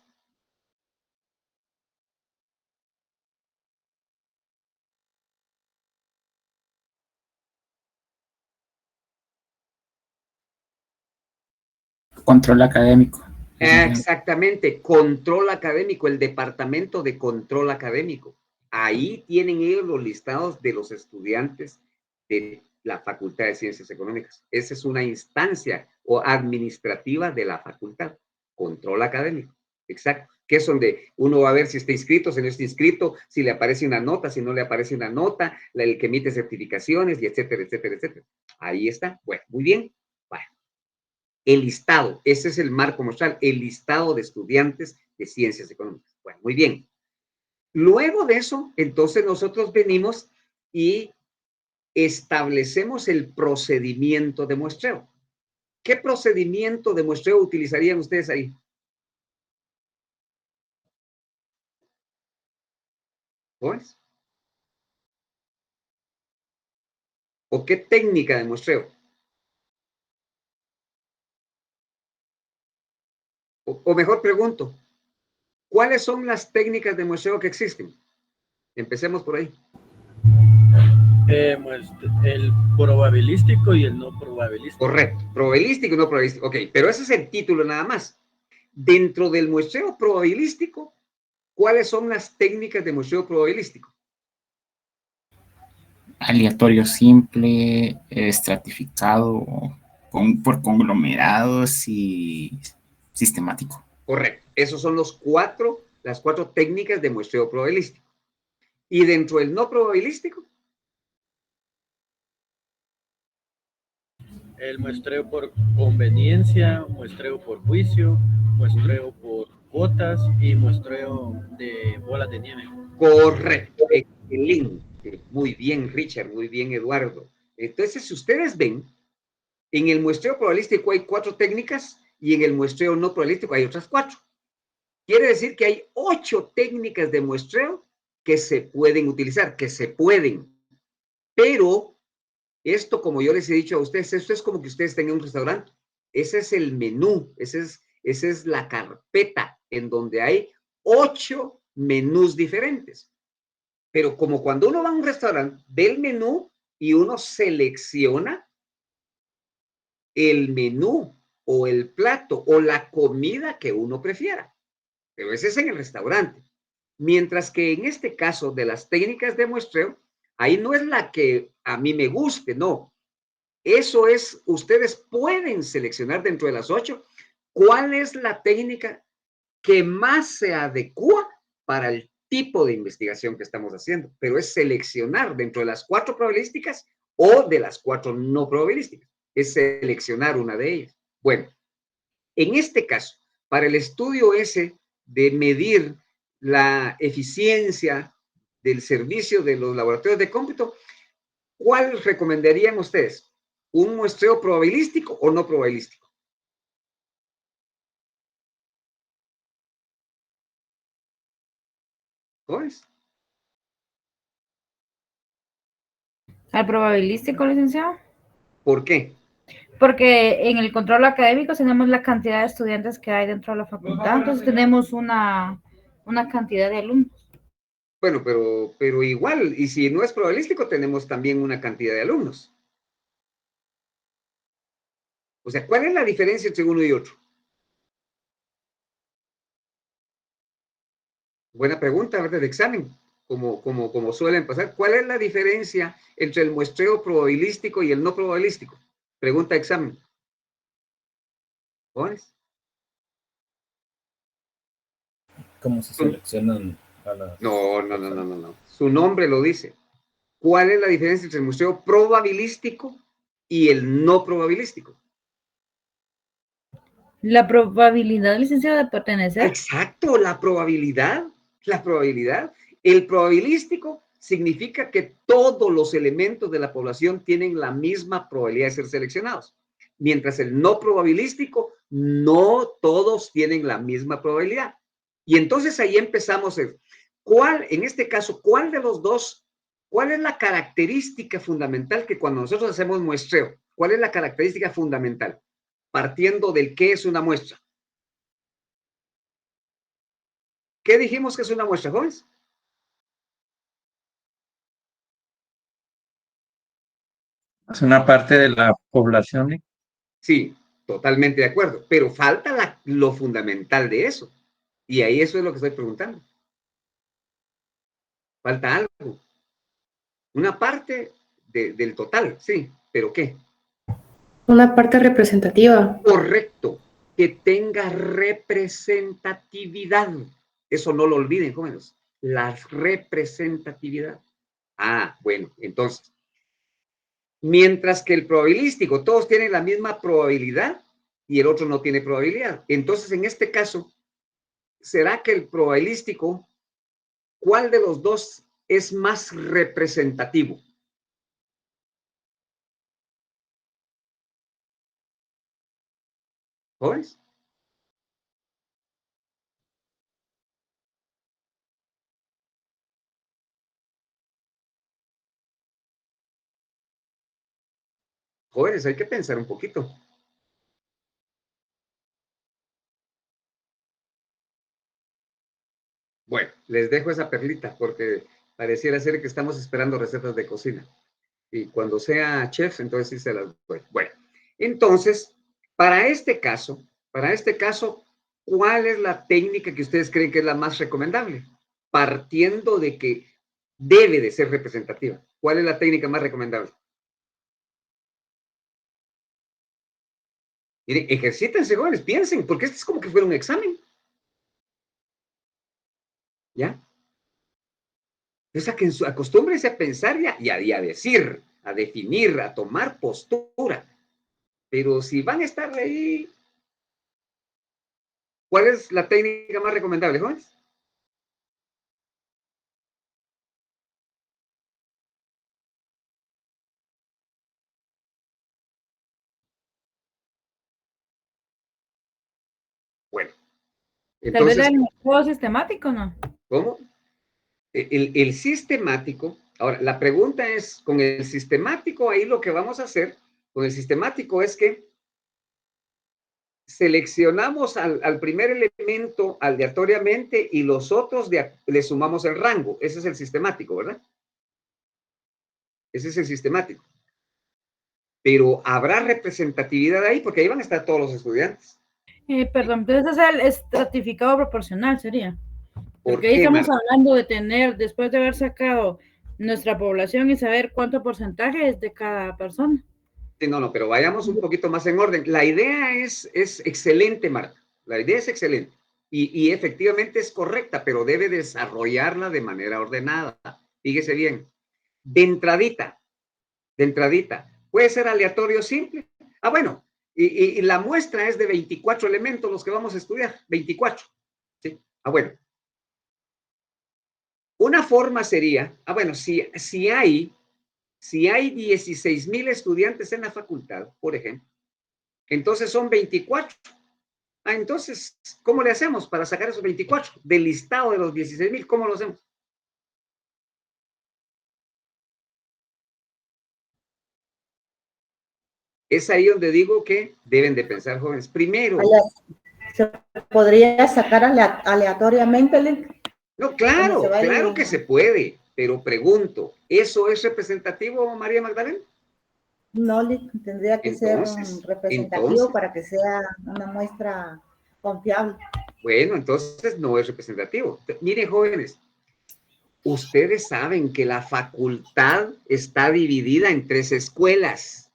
Control académico. Exactamente, control académico, el departamento de control académico. Ahí tienen ellos los listados de los estudiantes de la Facultad de Ciencias Económicas. Esa es una instancia o administrativa de la facultad, control académico. Exacto, que es donde uno va a ver si está inscrito, si no está inscrito, si le aparece una nota, si no le aparece una nota, el que emite certificaciones, y etcétera, etcétera, etcétera. Ahí está. Bueno, muy bien. Bueno. El listado, ese es el marco muestral, el listado de estudiantes de Ciencias Económicas. Bueno, muy bien. Luego de eso, entonces nosotros venimos y establecemos el procedimiento de muestreo. ¿Qué procedimiento de muestreo utilizarían ustedes ahí? ¿Pues? ¿O qué técnica de muestreo? O mejor pregunto, ¿cuáles son las técnicas de muestreo que existen? Empecemos por ahí. El probabilístico y el no probabilístico. Correcto, probabilístico y no probabilístico. Ok, pero ese es el título nada más. Dentro del muestreo probabilístico, ¿cuáles son las técnicas de muestreo probabilístico? Aleatorio simple, estratificado, por conglomerados y sistemático. Correcto. Esos son las cuatro técnicas de muestreo probabilístico. ¿Y dentro del no probabilístico? El muestreo por conveniencia, muestreo por juicio, muestreo por cuotas y muestreo de bolas de nieve. Correcto. Excelente. Muy bien, Richard. Muy bien, Eduardo. Entonces, si ustedes ven, en el muestreo probabilístico hay 4 técnicas y en el muestreo no probabilístico hay otras 4. Quiere decir que hay 8 técnicas de muestreo que se pueden utilizar, pero esto, como yo les he dicho a ustedes, esto es como que ustedes tengan un restaurante Ese es el menú, esa es la carpeta en donde hay 8 menús diferentes. Pero como cuando uno va a un restaurante, ve el menú y uno selecciona el menú o el plato o la comida que uno prefiera. Pero ese es en el restaurante. Mientras que en este caso de las técnicas de muestreo, ahí no es la que a mí me guste, no. Eso es, ustedes pueden seleccionar dentro de las 8 cuál es la técnica que más se adecua para el tipo de investigación que estamos haciendo, pero es seleccionar dentro de las 4 probabilísticas o de las 4 no probabilísticas, es seleccionar una de ellas. Bueno, en este caso, para el estudio ese de medir la eficiencia del servicio de los laboratorios de cómputo, ¿cuál recomendarían ustedes? ¿Un muestreo probabilístico o no probabilístico? ¿Cómo es? ¿Al probabilístico, licenciado? ¿Por qué? Porque en el control académico tenemos la cantidad de estudiantes que hay dentro de la facultad, entonces tenemos una cantidad de alumnos. Bueno, pero igual, y si no es probabilístico, tenemos también una cantidad de alumnos. O sea, ¿cuál es la diferencia entre uno y otro? Buena pregunta, ¿verdad? De examen, como suelen pasar. ¿Cuál es la diferencia entre el muestreo probabilístico y el no probabilístico? Pregunta de examen. ¿Pones? ¿Cómo se seleccionan a las... No. Su nombre lo dice. ¿Cuál es la diferencia entre el muestreo probabilístico y el no probabilístico? La probabilidad, licenciado, de pertenecer. Exacto, la probabilidad. El probabilístico significa que todos los elementos de la población tienen la misma probabilidad de ser seleccionados. Mientras el no probabilístico, no todos tienen la misma probabilidad. Y entonces ahí empezamos, en este caso, ¿cuál de los dos, cuál es la característica fundamental que cuando nosotros hacemos muestreo, cuál es la característica fundamental? Partiendo del qué es una muestra. ¿Qué dijimos que es una muestra, jóvenes? Es una parte de la población. Sí, totalmente de acuerdo, pero falta lo fundamental de eso. Y ahí eso es lo que estoy preguntando. Falta algo. Una parte del total, sí, pero ¿qué? Una parte representativa. Correcto, que tenga representatividad. Eso no lo olviden, jóvenes. La representatividad. Ah, bueno, entonces, mientras que el probabilístico, todos tienen la misma probabilidad y el otro no tiene probabilidad. Entonces, en este caso, ¿será que el probabilístico, cuál de los dos es más representativo? ¿Jóvenes? Jóvenes, hay que pensar un poquito. Bueno, les dejo esa perlita porque pareciera ser que estamos esperando recetas de cocina. Y cuando sea chef, entonces sí se las doy. Bueno, entonces, para este caso, ¿cuál es la técnica que ustedes creen que es la más recomendable? Partiendo de que debe de ser representativa. ¿Cuál es la técnica más recomendable? Miren, ejercítense, jóvenes, piensen, porque esto es como que fuera un examen. ¿Ya? Entonces, acostúmbrense a pensar y a decir, a definir, a tomar postura. Pero si van a estar ahí, ¿cuál es la técnica más recomendable, jóvenes? Bueno. Entonces, tal vez el método sistemático, ¿no? ¿Cómo? El sistemático, ahora, la pregunta es, con el sistemático, ahí lo que vamos a hacer, con el sistemático es que seleccionamos al primer elemento aleatoriamente y los otros le sumamos el rango. Ese es el sistemático, ¿verdad? Ese es el sistemático. Pero habrá representatividad ahí porque ahí van a estar todos los estudiantes. Perdón, entonces es el estratificado proporcional, sería. Porque ahí qué, estamos Marta? hablando de tener, después de haber sacado nuestra población y saber cuánto porcentaje es de cada persona. Sí, no, pero vayamos un poquito más en orden. La idea es excelente, Marta. La idea es excelente. Y efectivamente es correcta, pero debe desarrollarla de manera ordenada. Fíjese bien. De entradita, puede ser aleatorio simple. Ah, bueno, y la muestra es de 24 elementos los que vamos a estudiar. 24. ¿Sí? Ah, bueno. Una forma sería, bueno, si hay 16,000 estudiantes en la facultad, por ejemplo, entonces son 24. Ah, entonces, ¿cómo le hacemos para sacar esos 24? Del listado de los 16,000, ¿cómo lo hacemos? Es ahí donde digo que deben de pensar, jóvenes. Primero. ¿Se podría sacar aleatoriamente, Link? No, claro, claro que se puede, pero pregunto, ¿eso es representativo, María Magdalena? No, tendría que ser un representativo para que sea una muestra confiable. Bueno, entonces no es representativo. Miren, jóvenes, ustedes saben que la facultad está dividida en 3 escuelas.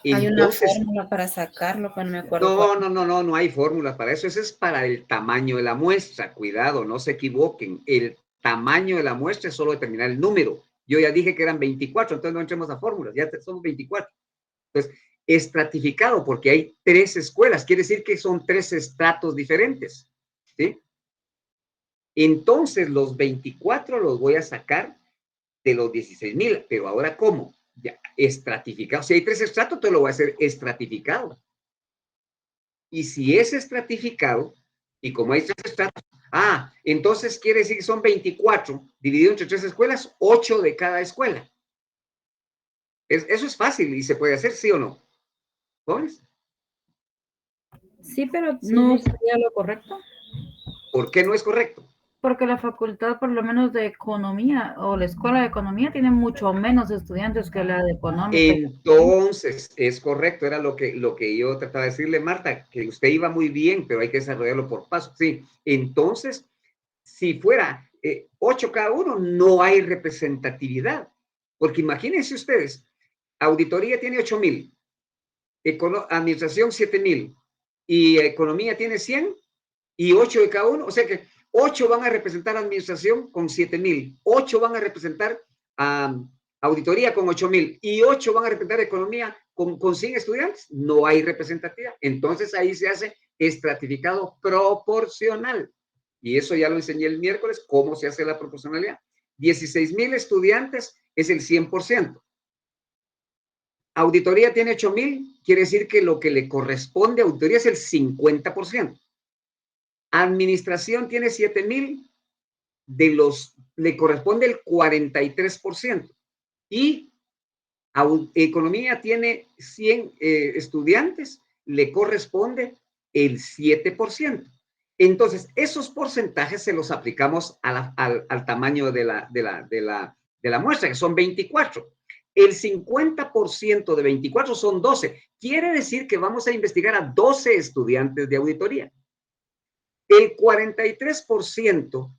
Hay una fórmula para sacarlo, pero no me acuerdo. No hay fórmula para eso. Eso es para el tamaño de la muestra. Cuidado, no se equivoquen. El tamaño de la muestra es solo determinar el número. Yo ya dije que eran 24, entonces no entremos a fórmulas. Ya somos 24. Entonces, estratificado porque hay 3 escuelas. Quiere decir que son 3 estratos diferentes. ¿Sí? Entonces, los 24 los voy a sacar de los 16,000. Pero ahora, ¿cómo? Ya, estratificado. Si hay 3 estratos, te lo voy a hacer estratificado. Y si es estratificado, y como hay 3 estratos, entonces quiere decir que son 24, dividido entre 3 escuelas, 8 de cada escuela. Eso es fácil y se puede hacer, ¿sí o no? ¿Jóvenes? Sí, pero no sería lo correcto. ¿Por qué no es correcto? Porque la facultad, por lo menos de economía, o la escuela de economía, tiene mucho menos estudiantes que la de económica. Entonces, es correcto, era lo que yo trataba de decirle, Marta, que usted iba muy bien, pero hay que desarrollarlo por pasos. Sí, entonces, si fuera 8 cada uno, no hay representatividad. Porque imagínense ustedes, auditoría tiene 8,000, administración 7,000, y economía tiene 100, y 8 de cada uno, o sea que 8 van a representar administración con 7,000, 8 van a representar auditoría con 8,000 y 8 van a representar economía con 100 estudiantes. No hay representatividad. Entonces ahí se hace estratificado proporcional. Y eso ya lo enseñé el miércoles, cómo se hace la proporcionalidad. 16,000 estudiantes es el 100%. Auditoría tiene 8,000, quiere decir que lo que le corresponde a auditoría es el 50%. Administración tiene 7,000, le corresponde el 43%. Y economía tiene 100 estudiantes, le corresponde el 7%. Entonces, esos porcentajes se los aplicamos al tamaño de la muestra, que son 24. El 50% de 24 son 12. Quiere decir que vamos a investigar a 12 estudiantes de auditoría. El 43%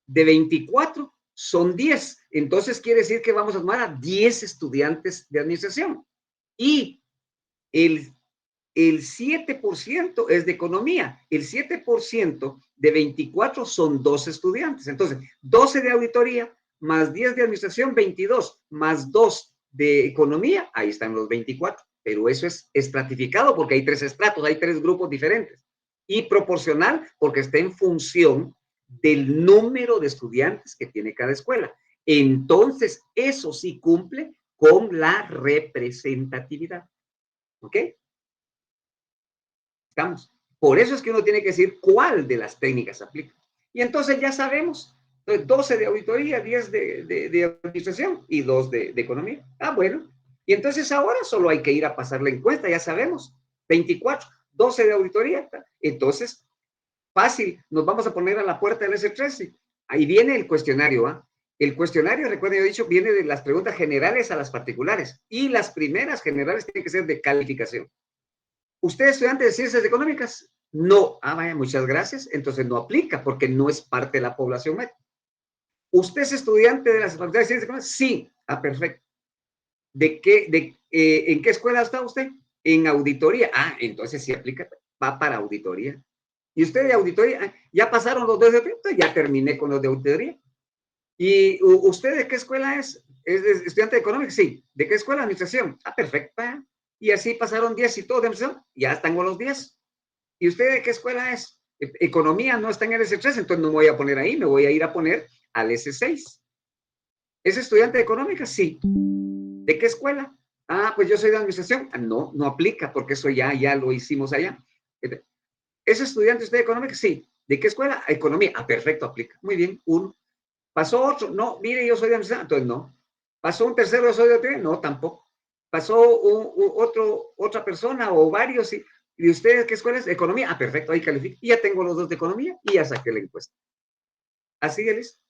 de 24 son 10. Entonces quiere decir que vamos a tomar a 10 estudiantes de administración. Y el 7% es de economía. El 7% de 24 son 12 estudiantes. Entonces, 12 de auditoría más 10 de administración, 22, más 2 de economía, ahí están los 24. Pero eso es estratificado porque hay 3 estratos, hay 3 grupos diferentes. Y proporcional porque está en función del número de estudiantes que tiene cada escuela. Entonces, eso sí cumple con la representatividad. ¿Ok? Estamos. Por eso es que uno tiene que decir cuál de las técnicas aplica. Y entonces ya sabemos, 12 de auditoría, 10 de administración y 2 de economía. Bueno. Y entonces ahora solo hay que ir a pasar la encuesta, ya sabemos. 24. 12 de auditoría. Entonces, fácil, nos vamos a poner a la puerta del S13. Ahí viene el cuestionario, ¿ah? El cuestionario, recuerden, yo he dicho, viene de las preguntas generales a las particulares. Y las primeras generales tienen que ser de calificación. ¿Usted es estudiante de ciencias económicas? No. Ah, vaya, muchas gracias. Entonces no aplica porque no es parte de la población meta. ¿Usted es estudiante de las facultades de ciencias económicas? Sí. Ah, perfecto. ¿En qué escuela está usted? En auditoría. Ah, entonces sí aplica. Va para auditoría. ¿Y usted de auditoría? ¿Ya pasaron los 2 de auditoría? Ya terminé con los de auditoría. ¿Y usted de qué escuela es? ¿Es estudiante de económica? Sí. ¿De qué escuela? Administración. Ah, perfecto. Y así pasaron 10 y todo de administración. Ya están con los 10. ¿Y usted de qué escuela es? Economía no está en el S3, entonces no me voy a poner ahí, me voy a ir a poner al S6. ¿Es estudiante de económica? Sí. ¿De qué escuela? Ah, pues yo soy de administración. Ah, no, no aplica porque eso ya lo hicimos allá. ¿Es estudiante usted de económica? Sí. ¿De qué escuela? Economía. Ah, perfecto, aplica. Muy bien, 1. ¿Pasó otro? No, mire, yo soy de administración. Entonces no. ¿Pasó un tercero, yo soy de auditoría? No, tampoco. ¿Pasó otra persona o varios? Sí. ¿Y usted qué escuela es? Economía. Ah, perfecto, ahí califico. Y ya tengo los 2 de economía y ya saqué la encuesta. Así de listo.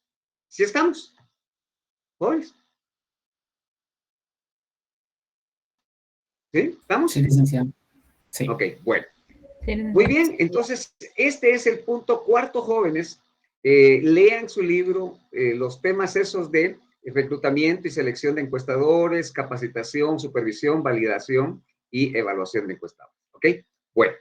¿Sí estamos? ¿Jóvenes? ¿Sí? ¿Estamos? Sí, licenciado. Sí. Ok, bueno. Sí, Muy bien, entonces este es el punto 4, jóvenes. Lean su libro, los temas esos de reclutamiento y selección de encuestadores, capacitación, supervisión, validación y evaluación de encuestadores. ¿Ok? Bueno,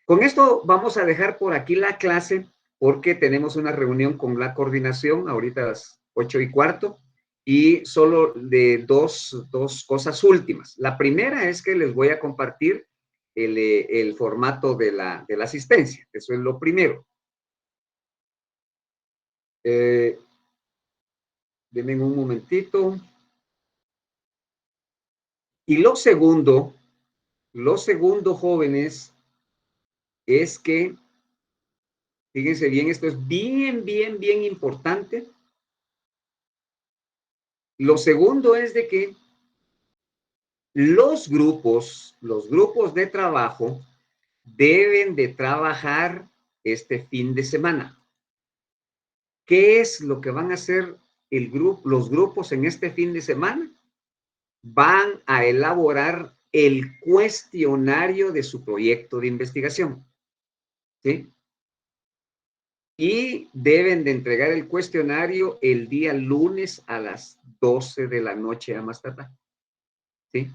con esto vamos a dejar por aquí la clase porque tenemos una reunión con la coordinación ahorita a las 8:15 y solo de dos cosas últimas. La primera es que les voy a compartir el formato de la asistencia. Eso es lo primero. Denme un momentito. Y lo segundo, jóvenes, es que, fíjense bien, esto es bien, bien, bien importante. Lo segundo es de que los grupos de trabajo deben de trabajar este fin de semana. ¿Qué es lo que van a hacer los grupos en este fin de semana? Van a elaborar el cuestionario de su proyecto de investigación. ¿Sí? Y deben de entregar el cuestionario el día lunes a las 12 de la noche a más tardar. ¿Sí?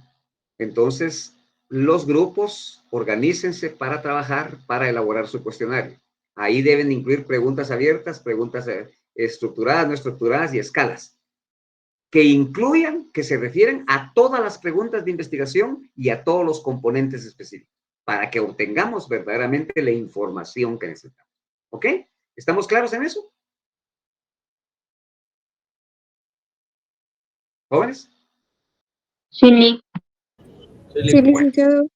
Entonces, los grupos organícense para trabajar, para elaborar su cuestionario. Ahí deben incluir preguntas abiertas, preguntas estructuradas, no estructuradas y escalas. Que incluyan, que se refieren a todas las preguntas de investigación y a todos los componentes específicos, para que obtengamos verdaderamente la información que necesitamos. ¿Ok? ¿Estamos claros en eso? ¿Jóvenes? Sí. Sí, licenciado.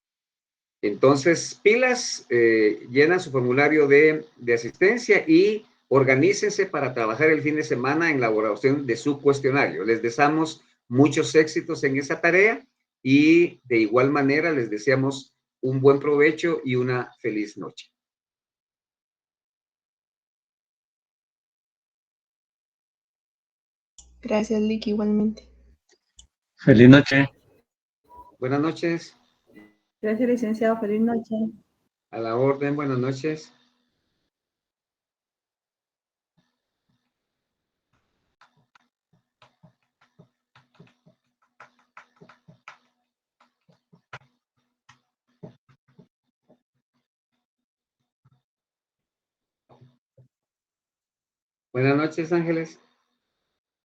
Entonces, pilas, llenan su formulario de asistencia y organícense para trabajar el fin de semana en la elaboración de su cuestionario. Les deseamos muchos éxitos en esa tarea y de igual manera les deseamos un buen provecho y una feliz noche. Gracias, Lick, igualmente. Feliz noche. Buenas noches. Gracias, licenciado. Feliz noche. A la orden, buenas noches. Buenas noches, Ángeles.